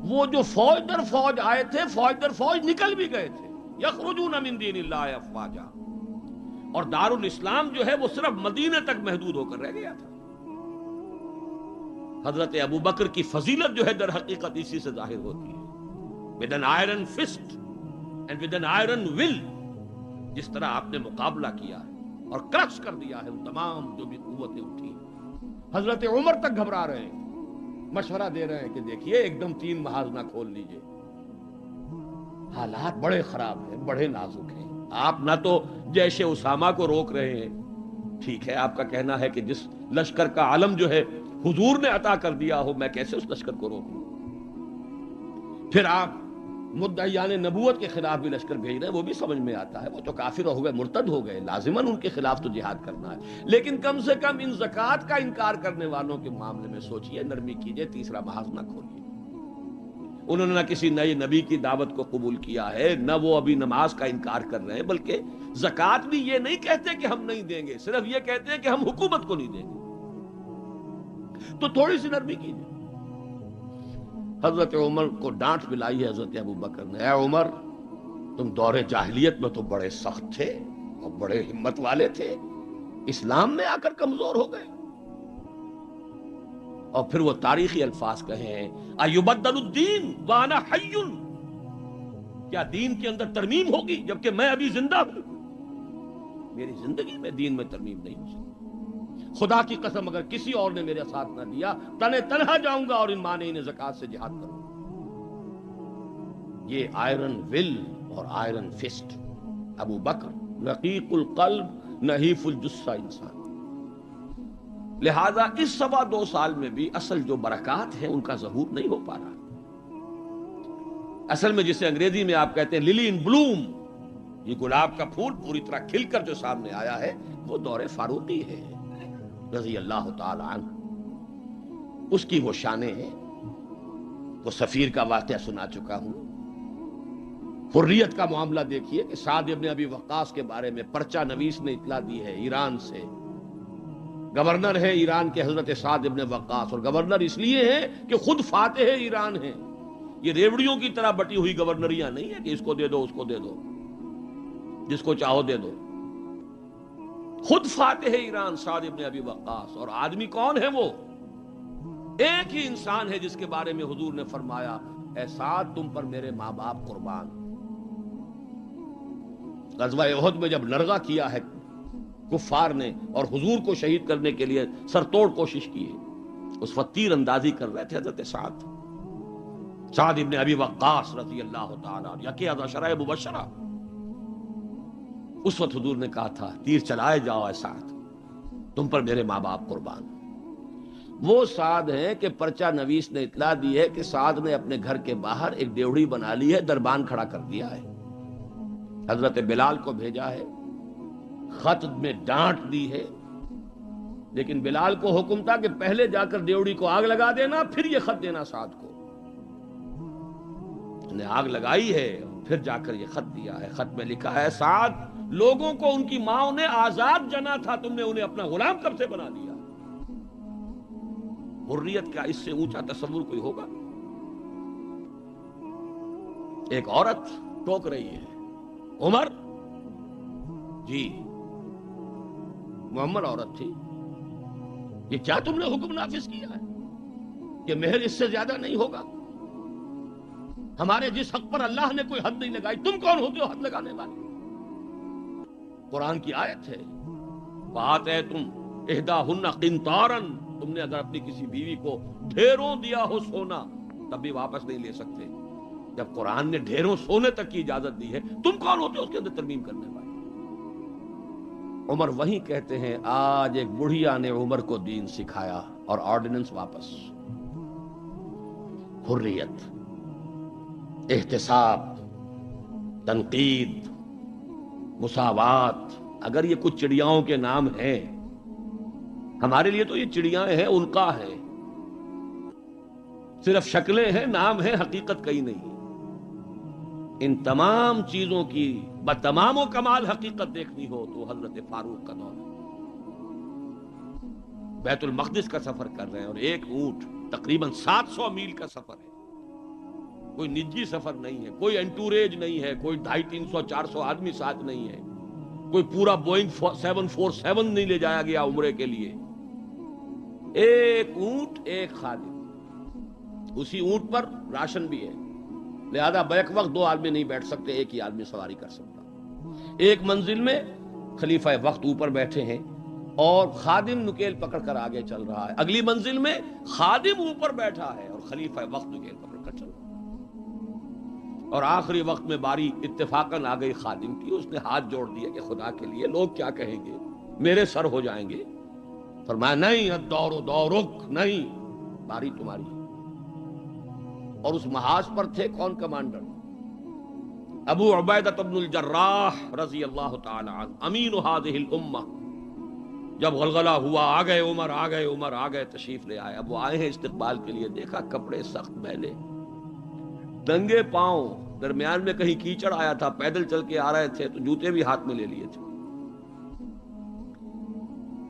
وہ جو فوج در فوج آئے تھے، فوج در فوج نکل بھی گئے تھے. یخرجون من دین اللہ افواجا. اور دارالاسلام جو ہے وہ صرف مدینے تک محدود ہو کر رہ گیا تھا. حضرت ابو بکر کی فضیلت جو ہے در حقیقت اسی سے ظاہر ہوتی ہے. with an iron fist and with an iron will. جس طرح آپ نے مقابلہ کیا ہے اور کرش کر دیا ہے ان تمام جو بھی قوتیں اٹھی. حضرت عمر تک گھبرا رہے ہیں، مشورہ دے رہے ہیں کہ دیکھیے ایک دم 3 محاذ نہ کھول لیجئے، حالات بڑے خراب ہیں، بڑے نازک ہیں. آپ نہ تو جیش اسامہ کو روک رہے ہیں، ٹھیک ہے آپ کا کہنا ہے کہ جس لشکر کا علم جو ہے حضور نے عطا کر دیا ہو، میں کیسے اس لشکر کو روک لوں. پھر آپ مدعیان نبوت کے خلاف بھی لشکر بھیج رہے ہیں، وہ بھی سمجھ میں آتا ہے، وہ تو کافر ہو گئے، مرتد ہو گئے، لازماً ان کے خلاف تو جہاد کرنا ہے. لیکن کم سے کم ان زکوٰۃ کا انکار کرنے والوں کے معاملے میں سوچئے، نرمی کیجئے، تیسرا محاذ نہ کھولیے. انہوں نے نہ کسی نئے نبی کی دعوت کو قبول کیا ہے، نہ وہ ابھی نماز کا انکار کر رہے ہیں، بلکہ زکوٰۃ بھی یہ نہیں کہتے کہ ہم نہیں دیں گے، صرف یہ کہتے ہیں کہ ہم حکومت کو نہیں دیں گے. تو تھوڑی سی نرمی کیجئے. حضرت عمر کو ڈانٹ پلائی ہے حضرت ابو بکر نے. اے عمر، تم دور جاہلیت میں تو بڑے سخت تھے اور بڑے ہمت والے تھے، اسلام میں آ کر کمزور ہو گئے. اور پھر وہ تاریخی الفاظ کہے ہیں، ایبدل الدین وانا حی. کیا دین کے اندر ترمیم ہوگی جبکہ میں ابھی زندہ ہوں؟ میری زندگی میں دین میں ترمیم نہیں ہو سکتی. خدا کی قسم اگر کسی اور نے میرے ساتھ نہ دیا، تنہا جاؤں گا اور ان مانعین زکوٰۃ سے جہاد کروں گا. یہ آئرن ول اور آئرن فسٹ. ابو بکر رقیق القلب نحیف الجثہ انسان. لہذا اس 2.25 سال میں بھی اصل جو برکات ہیں ان کا ظہور نہیں ہو پا رہا. اصل میں جسے انگریزی میں آپ کہتے ہیں للی ان بلوم، یہ گلاب کا پھول پوری طرح کھل کر جو سامنے آیا ہے وہ دور فاروقی ہے رضی اللہ تعالی عنہ. اس کی وہ شانیں ہیں. وہ سفیر کا واقعہ سنا چکا ہوں. حریت کا معاملہ دیکھیے کہ سعد ابن ابی وقاص کے بارے میں پرچہ نویس نے اطلاع دی ہے ایران سے. گورنر ہے ایران کے حضرت سعد ابن وقاص، اور گورنر اس لیے ہے کہ خود فاتح ایران ہیں. یہ ریوڑیوں کی طرح بٹی ہوئی گورنریاں نہیں ہے کہ اس کو دے دو اس کو دے دو، جس کو چاہو دے دو. خود فاتح ایران سعد ابن ابی وقاص. اور آدمی کون ہے وہ؟ ایک ہی انسان ہے جس کے بارے میں حضور نے فرمایا، اے سعد تم پر میرے ماں باپ قربان. غزوہ احد میں جب لرغہ کیا ہے کفار نے اور حضور کو شہید کرنے کے لیے سرتوڑ کوشش کی ہے، اس وقت تیر اندازی کر رہے تھے حضرت سعد ابن ابی وقاص رضی اللہ تعالیٰ عنہ، یکی از عشرہ مبشرہ. اس وقت حضور نے کہا تھا تیر چلائے جاؤ اے سعد، تم پر میرے ماں باپ قربان. وہ سعد ہیں کہ پرچہ نویس نے اطلاع دی ہے کہ سعد نے اپنے گھر کے باہر ایک ڈیوڑی بنا لی ہے، دربان کھڑا کر دیا ہے. حضرت بلال کو بھیجا ہے، خط میں ڈانٹ دی ہے، لیکن بلال کو حکم تھا کہ پہلے جا کر ڈیوڑی کو آگ لگا دینا، پھر یہ خط دینا سعد کو. انہیں آگ لگائی ہے، پھر جا کر یہ خط دیا ہے. خط میں لکھا ہے سعد، لوگوں کو ان کی ماں نے آزاد جنا تھا، تم نے انہیں اپنا غلام کب سے بنا دیا. حریت کا اس سے اونچا تصور کوئی ہوگا؟ ایک عورت ٹوک رہی ہے، عمر جی محمد عورت تھی، یہ کیا تم نے حکم نافذ کیا ہے کہ مہر اس سے زیادہ نہیں ہوگا؟ ہمارے جس حق پر اللہ نے کوئی حد نہیں لگائی، تم کون ہوتے ہو حد لگانے والے؟ قرآن کی آیت ہے، بات ہے تم احداہن قنطارا، تم نے اگر اپنی کسی بیوی کو ڈھیروں دیا ہو سونا تب بھی واپس نہیں لے سکتے. جب قرآن نے ڈھیروں سونے تک کی اجازت دی ہے، تم کون ہوتے ہو اس کے اندر ترمیم کرنے والے؟ عمر وہیں کہتے ہیں آج ایک بڑھیا نے عمر کو دین سکھایا اور آرڈیننس واپس. حریت، احتساب، تنقید، مساوات، اگر یہ کچھ چڑیاؤں کے نام ہیں، ہمارے لیے تو یہ چڑیاں ہیں، ان کا ہے، صرف شکلیں ہیں، نام ہیں، حقیقت کہیں نہیں. ان تمام چیزوں کی بتمام و کمال حقیقت دیکھنی ہو تو حضرت فاروق کا دور ہے. بیت المقدس کا سفر کر رہے ہیں اور ایک اونٹ تقریباً 700 میل کا سفر ہے. کوئی نجی سفر نہیں ہے، کوئی انٹوریج نہیں ہے، کوئی 250-300-400 آدمی ساتھ نہیں ہے، کوئی پورا بوئنگ 747 نہیں لے جایا گیا عمرے کے لیے. ایک اونٹ، ایک خادم، اسی اونٹ پر راشن بھی ہے، لہذا بیک وقت 2 آدمی نہیں بیٹھ سکتے، ایک ہی آدمی سواری کر سکتا. ایک منزل میں خلیفہ وقت اوپر بیٹھے ہیں اور خادم نکیل پکڑ کر آگے چل رہا ہے، اگلی منزل میں خادم اوپر بیٹھا ہے اور خلیفہ وقت نکیل پکڑ کر چل رہا ہے. اور آخری وقت میں باری اتفاقاً آ گئی خادم کی، اس نے ہاتھ جوڑ دیا کہ خدا کے لیے لوگ کیا کہیں گے، میرے سر ہو جائیں گے. فرمایا نہیں، الدور دورک، نہیں، باری تمہاری. اور اس محاذ پر تھے کون کمانڈر؟ ابو عبیدہ بن الجراح رضی اللہ تعالی عنہ، امین هذه الامہ. جب غلغلہ ہوا آ گئے عمر، آ گئے عمر، آ گئے، تشریف لے آئے. اب وہ آئے ہیں استقبال کے لیے، دیکھا کپڑے سخت میلے، ننگے پاؤں، درمیان میں کہیں کیچڑ آیا تھا، پیدل چل کے آ رہے تھے تو جوتے بھی ہاتھ میں لے لیے تھے.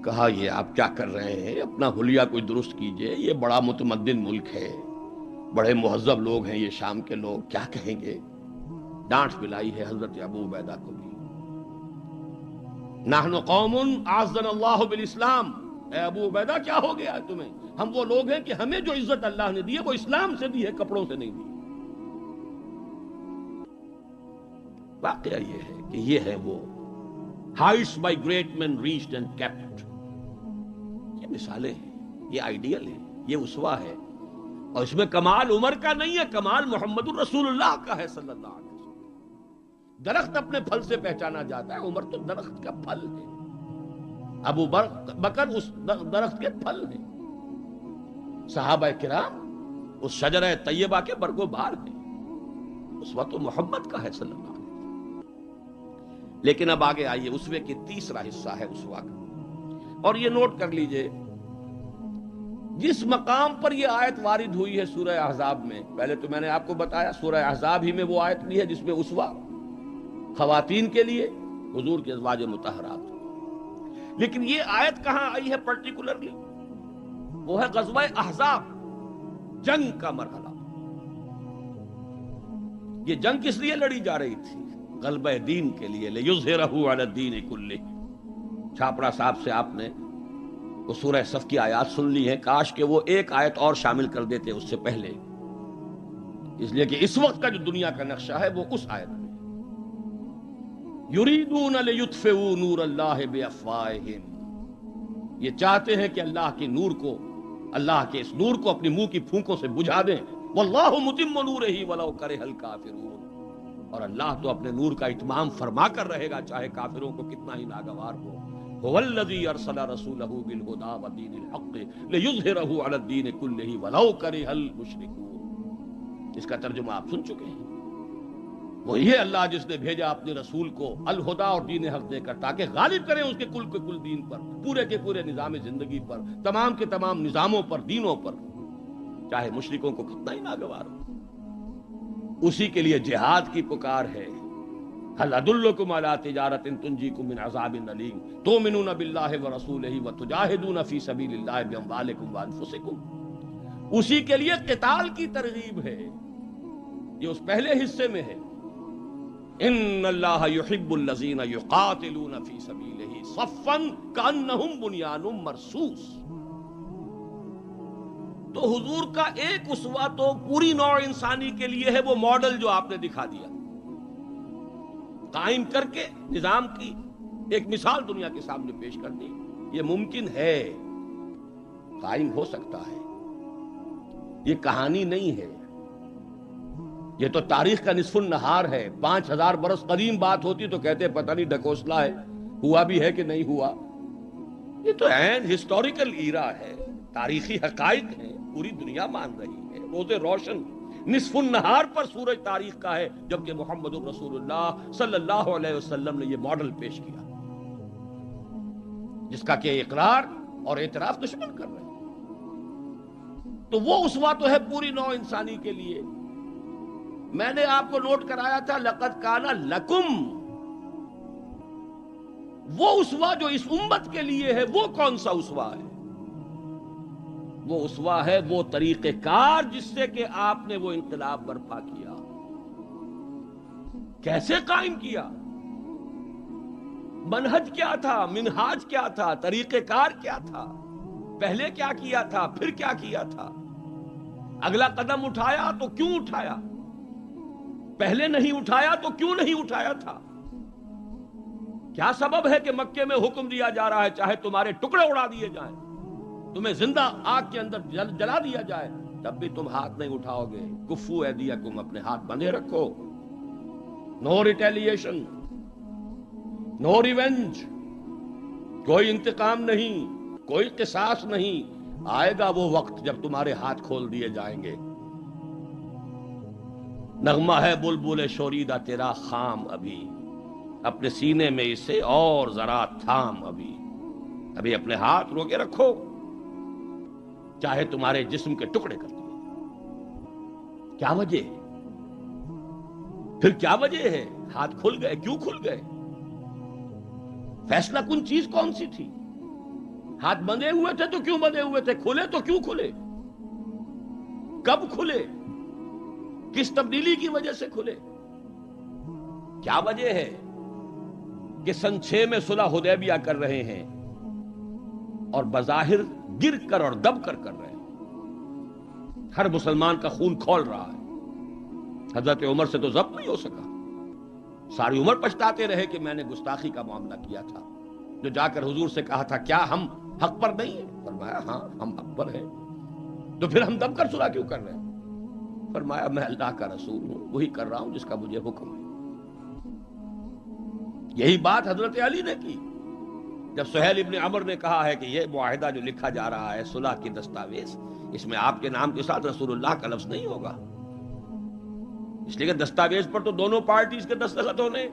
کہا یہ آپ کیا کر رہے ہیں، اپنا حلیہ کوئی درست کیجئے، یہ بڑا متمدن ملک ہے، بڑے مہذب لوگ ہیں یہ شام کے لوگ، کیا کہیں گے. ڈانٹ پلائی ہے حضرت ابو عبیدہ کو بھی. نحن قوم اعزنا اللہ بالاسلام، اے ابو عبیدہ کیا ہو گیا تمہیں، ہم وہ لوگ ہیں کہ ہمیں جو عزت اللہ نے دی ہے وہ اسلام سے دی ہے، کپڑوں سے نہیں دی. واقعہ یہ ہے کہ یہ ہے وہ heights by great men reached and kept. یہ مثالیں ہیں، یہ آئیڈیل ہے، یہ اسوہ ہے. اور اس میں کمال عمر کا نہیں ہے، کمال محمد الرسول اللہ کا ہے صلی اللہ علیہ وسلم. درخت اپنے پھل سے پہچانا جاتا ہے، عمر تو درخت کا پھل ہے، ابو بکر اس درخت کے پھل ہیں، صحابہ کرام اس شجرہ طیبہ کے برگ و بار ہیں. اس وقت محمد کا ہے صلی اللہ علیہ وسلم. لیکن اب آگے آئیے، اسوے کی تیسرا حصہ ہے اسوہ کا. اور یہ نوٹ کر لیجئے، جس مقام پر یہ آیت وارد ہوئی ہے سورہ احزاب میں، پہلے تو میں نے آپ کو بتایا سورہ احزاب ہی میں وہ آیت لی ہے جس میں اسوہ خواتین کے لیے حضور کے ازواج مطہرات. لیکن یہ آیت کہاں آئی ہے پرٹیکولرلی؟ وہ ہے غزوہ احزاب، جنگ کا مرحلہ. یہ جنگ کس لیے لڑی جا رہی تھی؟ غلبہ دین کے لیے، لِیُظْهِرَهُ عَلَى الدِّینِ كُلِّهِ. چھاپڑا صاحب سے آپ نے وہ سورہ صف کی آیات سن لی ہیں، کاش کہ وہ ایک آیت اور شامل کر دیتے اس سے پہلے، اس لیے کہ اس وقت کا جو دنیا کا نقشہ ہے وہ اس آیت میں. یریدون لیطفئوا نور اللہ بافواہہم، یہ چاہتے ہیں کہ اللہ کے نور کو، اللہ کے اس نور کو اپنی منہ کی پھونکوں سے بجھا دیں. واللہ متم نورہ ولو کرہ الکافرون، اور اللہ تو اپنے نور کا اتمام فرما کر رہے گا چاہے کافروں کو کتنا ہی ناگوار ہو. هو الذی ارسل رسولہ بالہدی ودین الحق لیظہرہ علی الدین کلہ ولو کرہ المشرکون. اس کا ترجمہ آپ سن چکے ہیں. وہ یہ اللہ جس نے بھیجا اپنے رسول کو الہدا اور دین حق دے کر تاکہ غالب کریں اس کے کل دین پر، پورے کے پورے نظام زندگی پر، تمام کے تمام نظاموں پر، دینوں پر، چاہے مشرکوں کو کتنا ہی ناگوار ہو. اسی کے لیے جہاد کی پکار ہے. هل ادلکم علی تجارۃ تنجیکم من عذاب الیم تؤمنون باللہ ورسولہ وتجاہدون فی سبیل اللہ باموالکم وانفسکم. اسی کے لیے قتال کی ترغیب ہے. یہ اس پہلے حصے میں ہے. ان اللہ یحب الذین یقاتلون فی سبیلہ صفا کانہم بنیان مرصوص. تو حضور کا ایک اسوہ تو پوری نوع انسانی کے لیے ہے، وہ ماڈل جو آپ نے دکھا دیا، قائم کر کے نظام کی ایک مثال دنیا کے سامنے پیش کر دی. یہ ممکن ہے، قائم ہو سکتا ہے، یہ کہانی نہیں ہے، یہ تو تاریخ کا نصف النہار ہے. 5000 برس قدیم بات ہوتی تو کہتے پتہ نہیں ڈھکوسلا ہے، ہوا بھی ہے کہ نہیں ہوا. یہ تو عین ہسٹوریکل ایرا ہے، تاریخی حقائق ہیں، پوری دنیا مان رہی ہے. روز روشن نصف النہار پر سورج تاریخ کا ہے، جبکہ محمد رسول اللہ صلی اللہ علیہ وسلم نے یہ ماڈل پیش کیا جس کا کہ اقرار اور اعتراف دشمن کر رہے ہیں. تو وہ اسوہ تو ہے پوری نوع انسانی کے لیے. میں نے آپ کو نوٹ کرایا تھا لقد کان لکم. وہ اسوہ جو اس امت کے لیے ہے وہ کون سا اسوہ ہے؟ وہ اسوہ ہے وہ طریقہ کار جس سے کہ آپ نے وہ انقلاب برپا کیا. کیسے قائم کیا؟ منہج کیا تھا؟ منہاج کیا تھا؟ طریقہ کار کیا تھا؟ پہلے کیا کیا تھا؟ پھر کیا کیا تھا؟ اگلا قدم اٹھایا تو کیوں اٹھایا؟ پہلے نہیں اٹھایا تو کیوں نہیں اٹھایا تھا؟ کیا سبب ہے کہ مکے میں حکم دیا جا رہا ہے چاہے تمہارے ٹکڑے اڑا دیے جائیں، تمہیں زندہ آگ کے اندر جلا دیا جائے، تب بھی تم ہاتھ نہیں اٹھاؤ گے؟ کفو ایدیکم، اپنے ہاتھ بندھے رکھو. نو ریٹیلیشن، نو ریونج، کوئی انتقام نہیں، کوئی قصاص نہیں. آئے گا وہ وقت جب تمہارے ہاتھ کھول دیے جائیں گے. نغمہ ہے بلبل شوریدہ تیرا خام، ابھی اپنے سینے میں اسے اور ذرا تھام. ابھی اپنے ہاتھ روکے رکھو، چاہے تمہارے جسم کے ٹکڑے کر دیے. کیا وجہ ہے؟ پھر کیا وجہ ہے؟ ہاتھ کھل گئے، کیوں کھل گئے؟ فیصلہ کن چیز کون سی تھی؟ ہاتھ بندھے ہوئے تھے تو کیوں بندھے ہوئے تھے؟ کھلے تو کیوں کھلے؟ کب کھلے؟ کس تبدیلی کی وجہ سے کھلے؟ کیا وجہ ہے کہ سن 6 میں صلح حدیبیہ کر رہے ہیں اور بظاہر گر کر اور دب کر رہے ہیں؟ ہر مسلمان کا خون کھول رہا ہے. حضرت عمر سے تو ضبط نہیں ہو سکا. ساری عمر پچھتاتے رہے کہ میں نے گستاخی کا معاملہ کیا تھا. جو جا کر حضور سے کہا تھا کیا ہم حق پر نہیں ہیں؟ فرمایا ہاں ہم حق پر ہیں. تو پھر ہم دب کر صلح کیوں کر رہے ہیں؟ فرمایا میں اللہ کا رسول ہوں، وہی کر رہا ہوں جس کا مجھے حکم ہے. یہی بات حضرت علی نے کی جب سہیل ابن عمر نے کہا ہے کہ یہ معاہدہ جو لکھا جا رہا ہے صلح کی دستاویز، اس میں آپ کے نام کے ساتھ رسول اللہ کا لفظ نہیں ہوگا، اس لیے کہ دستاویز پر تو دونوں پارٹیز کے دستخط ہونے.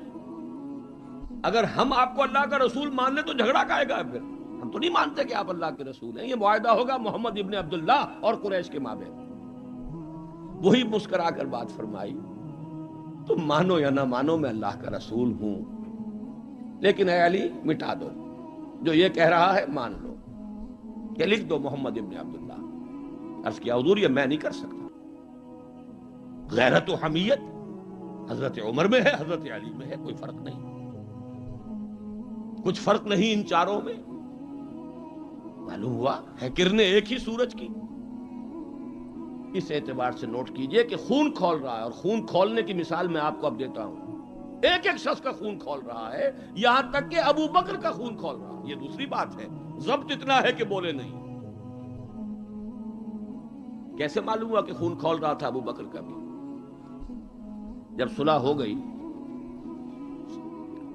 اگر ہم آپ کو اللہ کا رسول مان لیں تو جھگڑا کائے گا؟ پھر ہم تو نہیں مانتے کہ آپ اللہ کے رسول ہیں. یہ معاہدہ ہوگا محمد ابن عبداللہ اور قریش کے مابین. وہی مسکرا کر بات فرمائی، تم مانو یا نہ مانو میں اللہ کا رسول ہوں، لیکن اے علی مٹا دو جو یہ کہہ رہا ہے، مان لو کہ لکھ دو محمد ابن عبداللہ. عرض کیا حضور یہ میں نہیں کر سکتا. غیرت و حمیت حضرت عمر میں ہے، حضرت علی میں ہے، کوئی فرق نہیں. کچھ فرق نہیں ان چاروں میں. معلوم ہوا ہے کرنے ایک ہی سورج کی. اس اعتبار سے نوٹ کیجئے کہ خون کھول رہا ہے، اور خون کھولنے کی مثال میں آپ کو اب دیتا ہوں. ایک ایک شخص کا خون کھول رہا ہے، یہاں تک کہ ابو بکر کا خون کھول رہا ہے. یہ دوسری بات ہے، ضبط اتنا ہے کہ بولے نہیں. کیسے معلوم ہوا کہ خون کھول رہا تھا ابو بکر کا بھی؟ جب صلح ہو گئی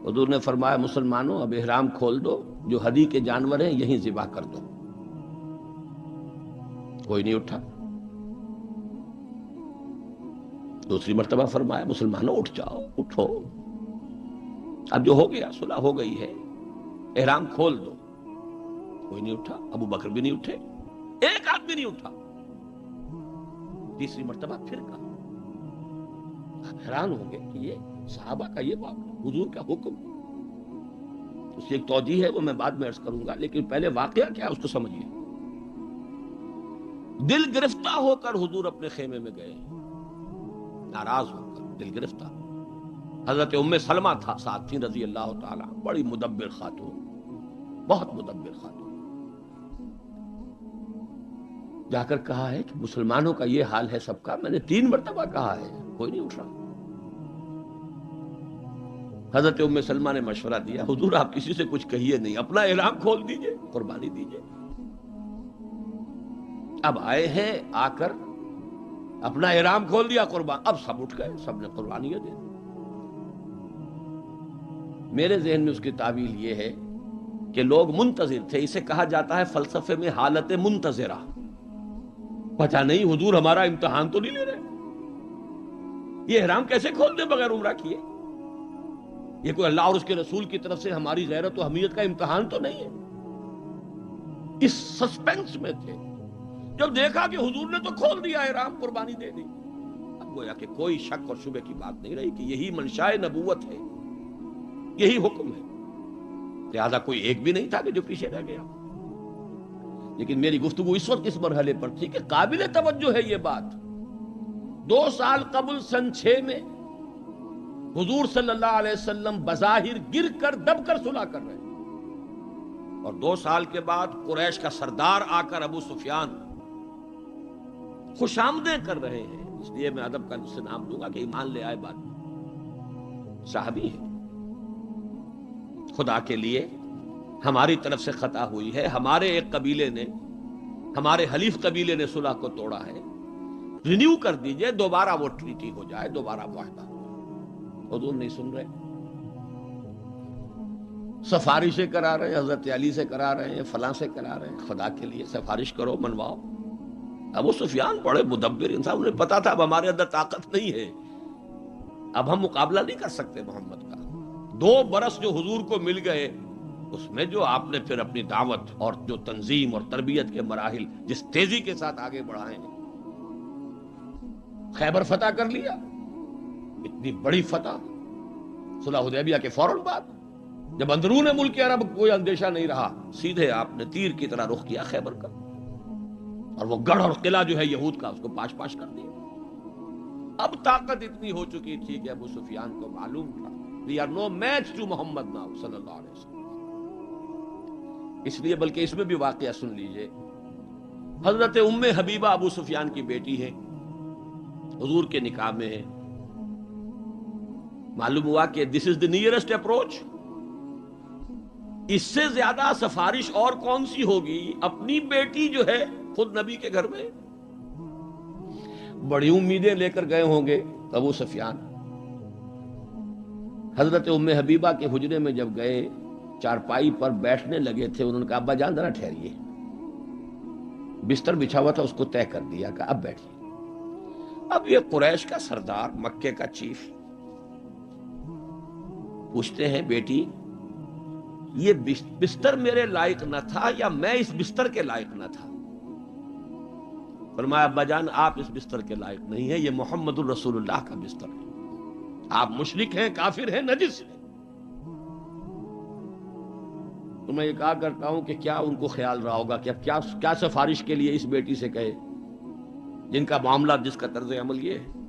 حضور نے فرمایا مسلمانوں اب احرام کھول دو، جو ہدی کے جانور ہیں یہیں ذبح کر دو. کوئی نہیں اٹھا. دوسری مرتبہ فرمایا مسلمانوں اٹھ جاؤ، اٹھو، اب جو ہو گیا صلح ہو گئی ہے، احرام کھول دو. کوئی نہیں اٹھا. ابو بکر بھی نہیں اٹھے، ایک آدمی نہیں اٹھا. تیسری مرتبہ پھر کہا. آپ حیران ہوں گے کہ یہ صحابہ کا یہ معاملہ، حضور کا حکم، اس کی ایک توجیہ ہے وہ میں بعد میں عرض کروں گا، لیکن پہلے واقعہ کیا ہے اس کو سمجھیے۔ دل گرفتہ ہو کر حضور اپنے خیمے میں گئے، ناراض ہو کر، دل گرفتہ۔ حضرت ام سلمہ تھا ساتھ تھی رضی اللہ تعالی، بڑی مدبر خاتون، بہت مدبر خاتون، جا کر کہا ہے کہ مسلمانوں کا یہ حال ہے سب کا، میں نے 3 مرتبہ کہا ہے، کوئی نہیں اٹھ رہا۔ حضرت ام سلمہ نے مشورہ دیا، حضور آپ کسی سے کچھ کہیے نہیں، اپنا احرام کھول دیجئے، قربانی دیجئے۔ اب آئے ہیں، آ کر اپنا احرام کھول دیا، قربان، اب سب اٹھ گئے، سب نے قربانیاں دے دی۔ میرے ذہن میں اس کی تعویل یہ ہے کہ لوگ منتظر تھے، اسے کہا جاتا ہے فلسفے میں حالت منتظرہ، پتہ نہیں حضور ہمارا امتحان تو نہیں لے رہے، یہ احرام کیسے کھول دیں بغیر عمرہ کیے، یہ کوئی اللہ اور اس کے رسول کی طرف سے ہماری غیرت و حمیت کا امتحان تو نہیں ہے۔ اس سسپینس میں تھے، جب دیکھا کہ حضور نے تو کھول دیا احرام، قربانی دے دی، اب گویا کہ کوئی شک اور شبہ کی بات نہیں رہی کہ یہی منشائے نبوت ہے، یہی حکم ہے، لہذا کوئی ایک بھی نہیں تھا کہ جو پیچھے رہ گیا۔ لیکن میری گفتگو اس وقت اس مرحلے پر تھی کہ قابل توجہ ہے یہ بات، 2 سال قبل سن 6 میں حضور صلی اللہ علیہ وسلم بظاہر گر کر دب کر صلح کر رہے ہیں، اور 2 سال کے بعد قریش کا سردار آ کر ابو سفیان خوش آمدیں کر رہے ہیں، اس لیے میں ادب کا سے نام دوں گا کہ ایمان لے آئے بعد میں، صحابی ہے، خدا کے لیے ہماری طرف سے خطا ہوئی ہے، ہمارے ایک قبیلے نے، ہمارے حلیف قبیلے نے صلح کو توڑا ہے، رینیو کر دیجئے، دوبارہ وہ ٹریٹی ہو جائے، دوبارہ معاہدہ ہو جائے۔ حضور نہیں سن رہے، سفارشیں کرا رہے ہیں، حضرت علی سے کرا رہے ہیں، فلاں سے کرا رہے ہیں، خدا کے لیے سفارش کرو، منواؤ۔ ابو سفیان بڑے مدبر انسان، انہیں پتا تھا اب ہمارے اندر طاقت نہیں ہے، اب ہم مقابلہ نہیں کر سکتے محمد کا۔ 2 برس جو حضور کو مل گئے، اس میں جو آپ نے پھر اپنی دعوت اور جو تنظیم اور تربیت کے مراحل جس تیزی کے ساتھ آگے بڑھائے ہیں، خیبر فتح کر لیا، اتنی بڑی فتح، صلح حدیبیہ کے فوراً بعد، جب اندرون ملک عرب کوئی اندیشہ نہیں رہا، سیدھے آپ نے تیر کی طرح رخ کیا خیبر کا، اور وہ گڑھ اور قلعہ جو ہے یہود کا، اس کو پاش پاش کر دیا۔ اب طاقت اتنی ہو چکی تھی کہ ابو سفیان کو معلوم تھا we are no match to Muhammad now صلی اللہ علیہ وسلم۔ اس لیے بلکہ اس میں بھی واقعہ سن لیجئے، حضرت ام حبیبہ ابو سفیان کی بیٹی ہے، حضور کے نکاح میں ہے، معلوم ہوا کہ this is the nearest approach، اس سے زیادہ سفارش اور کون سی ہوگی، اپنی بیٹی جو ہے خود نبی کے گھر میں، بڑی امیدیں لے کر گئے ہوں گے ابو سفیان۔ حضرت ام حبیبہ کے حجرے میں جب گئے، چارپائی پر بیٹھنے لگے تھے، انہوں نے کہا ابا جان ذرا ٹھہریے، بستر بچھا ہوا تھا اس کو طے کر دیا، کہا اب بیٹھیے۔ اب یہ قریش کا سردار، مکے کا چیف، پوچھتے ہیں بیٹی یہ بستر میرے لائق نہ تھا یا میں اس بستر کے لائق نہ تھا؟ فرمایا ابا جان آپ اس بستر کے لائق نہیں ہیں، یہ محمد الرسول اللہ کا بستر ہے، آپ مشرک ہیں، کافر ہیں، نجس ہیں۔ تو میں یہ کہا کرتا ہوں کہ کیا ان کو خیال رہا ہوگا کہ اب کیا سفارش کے لیے اس بیٹی سے کہے جن کا معاملہ، جس کا طرز عمل یہ ہے۔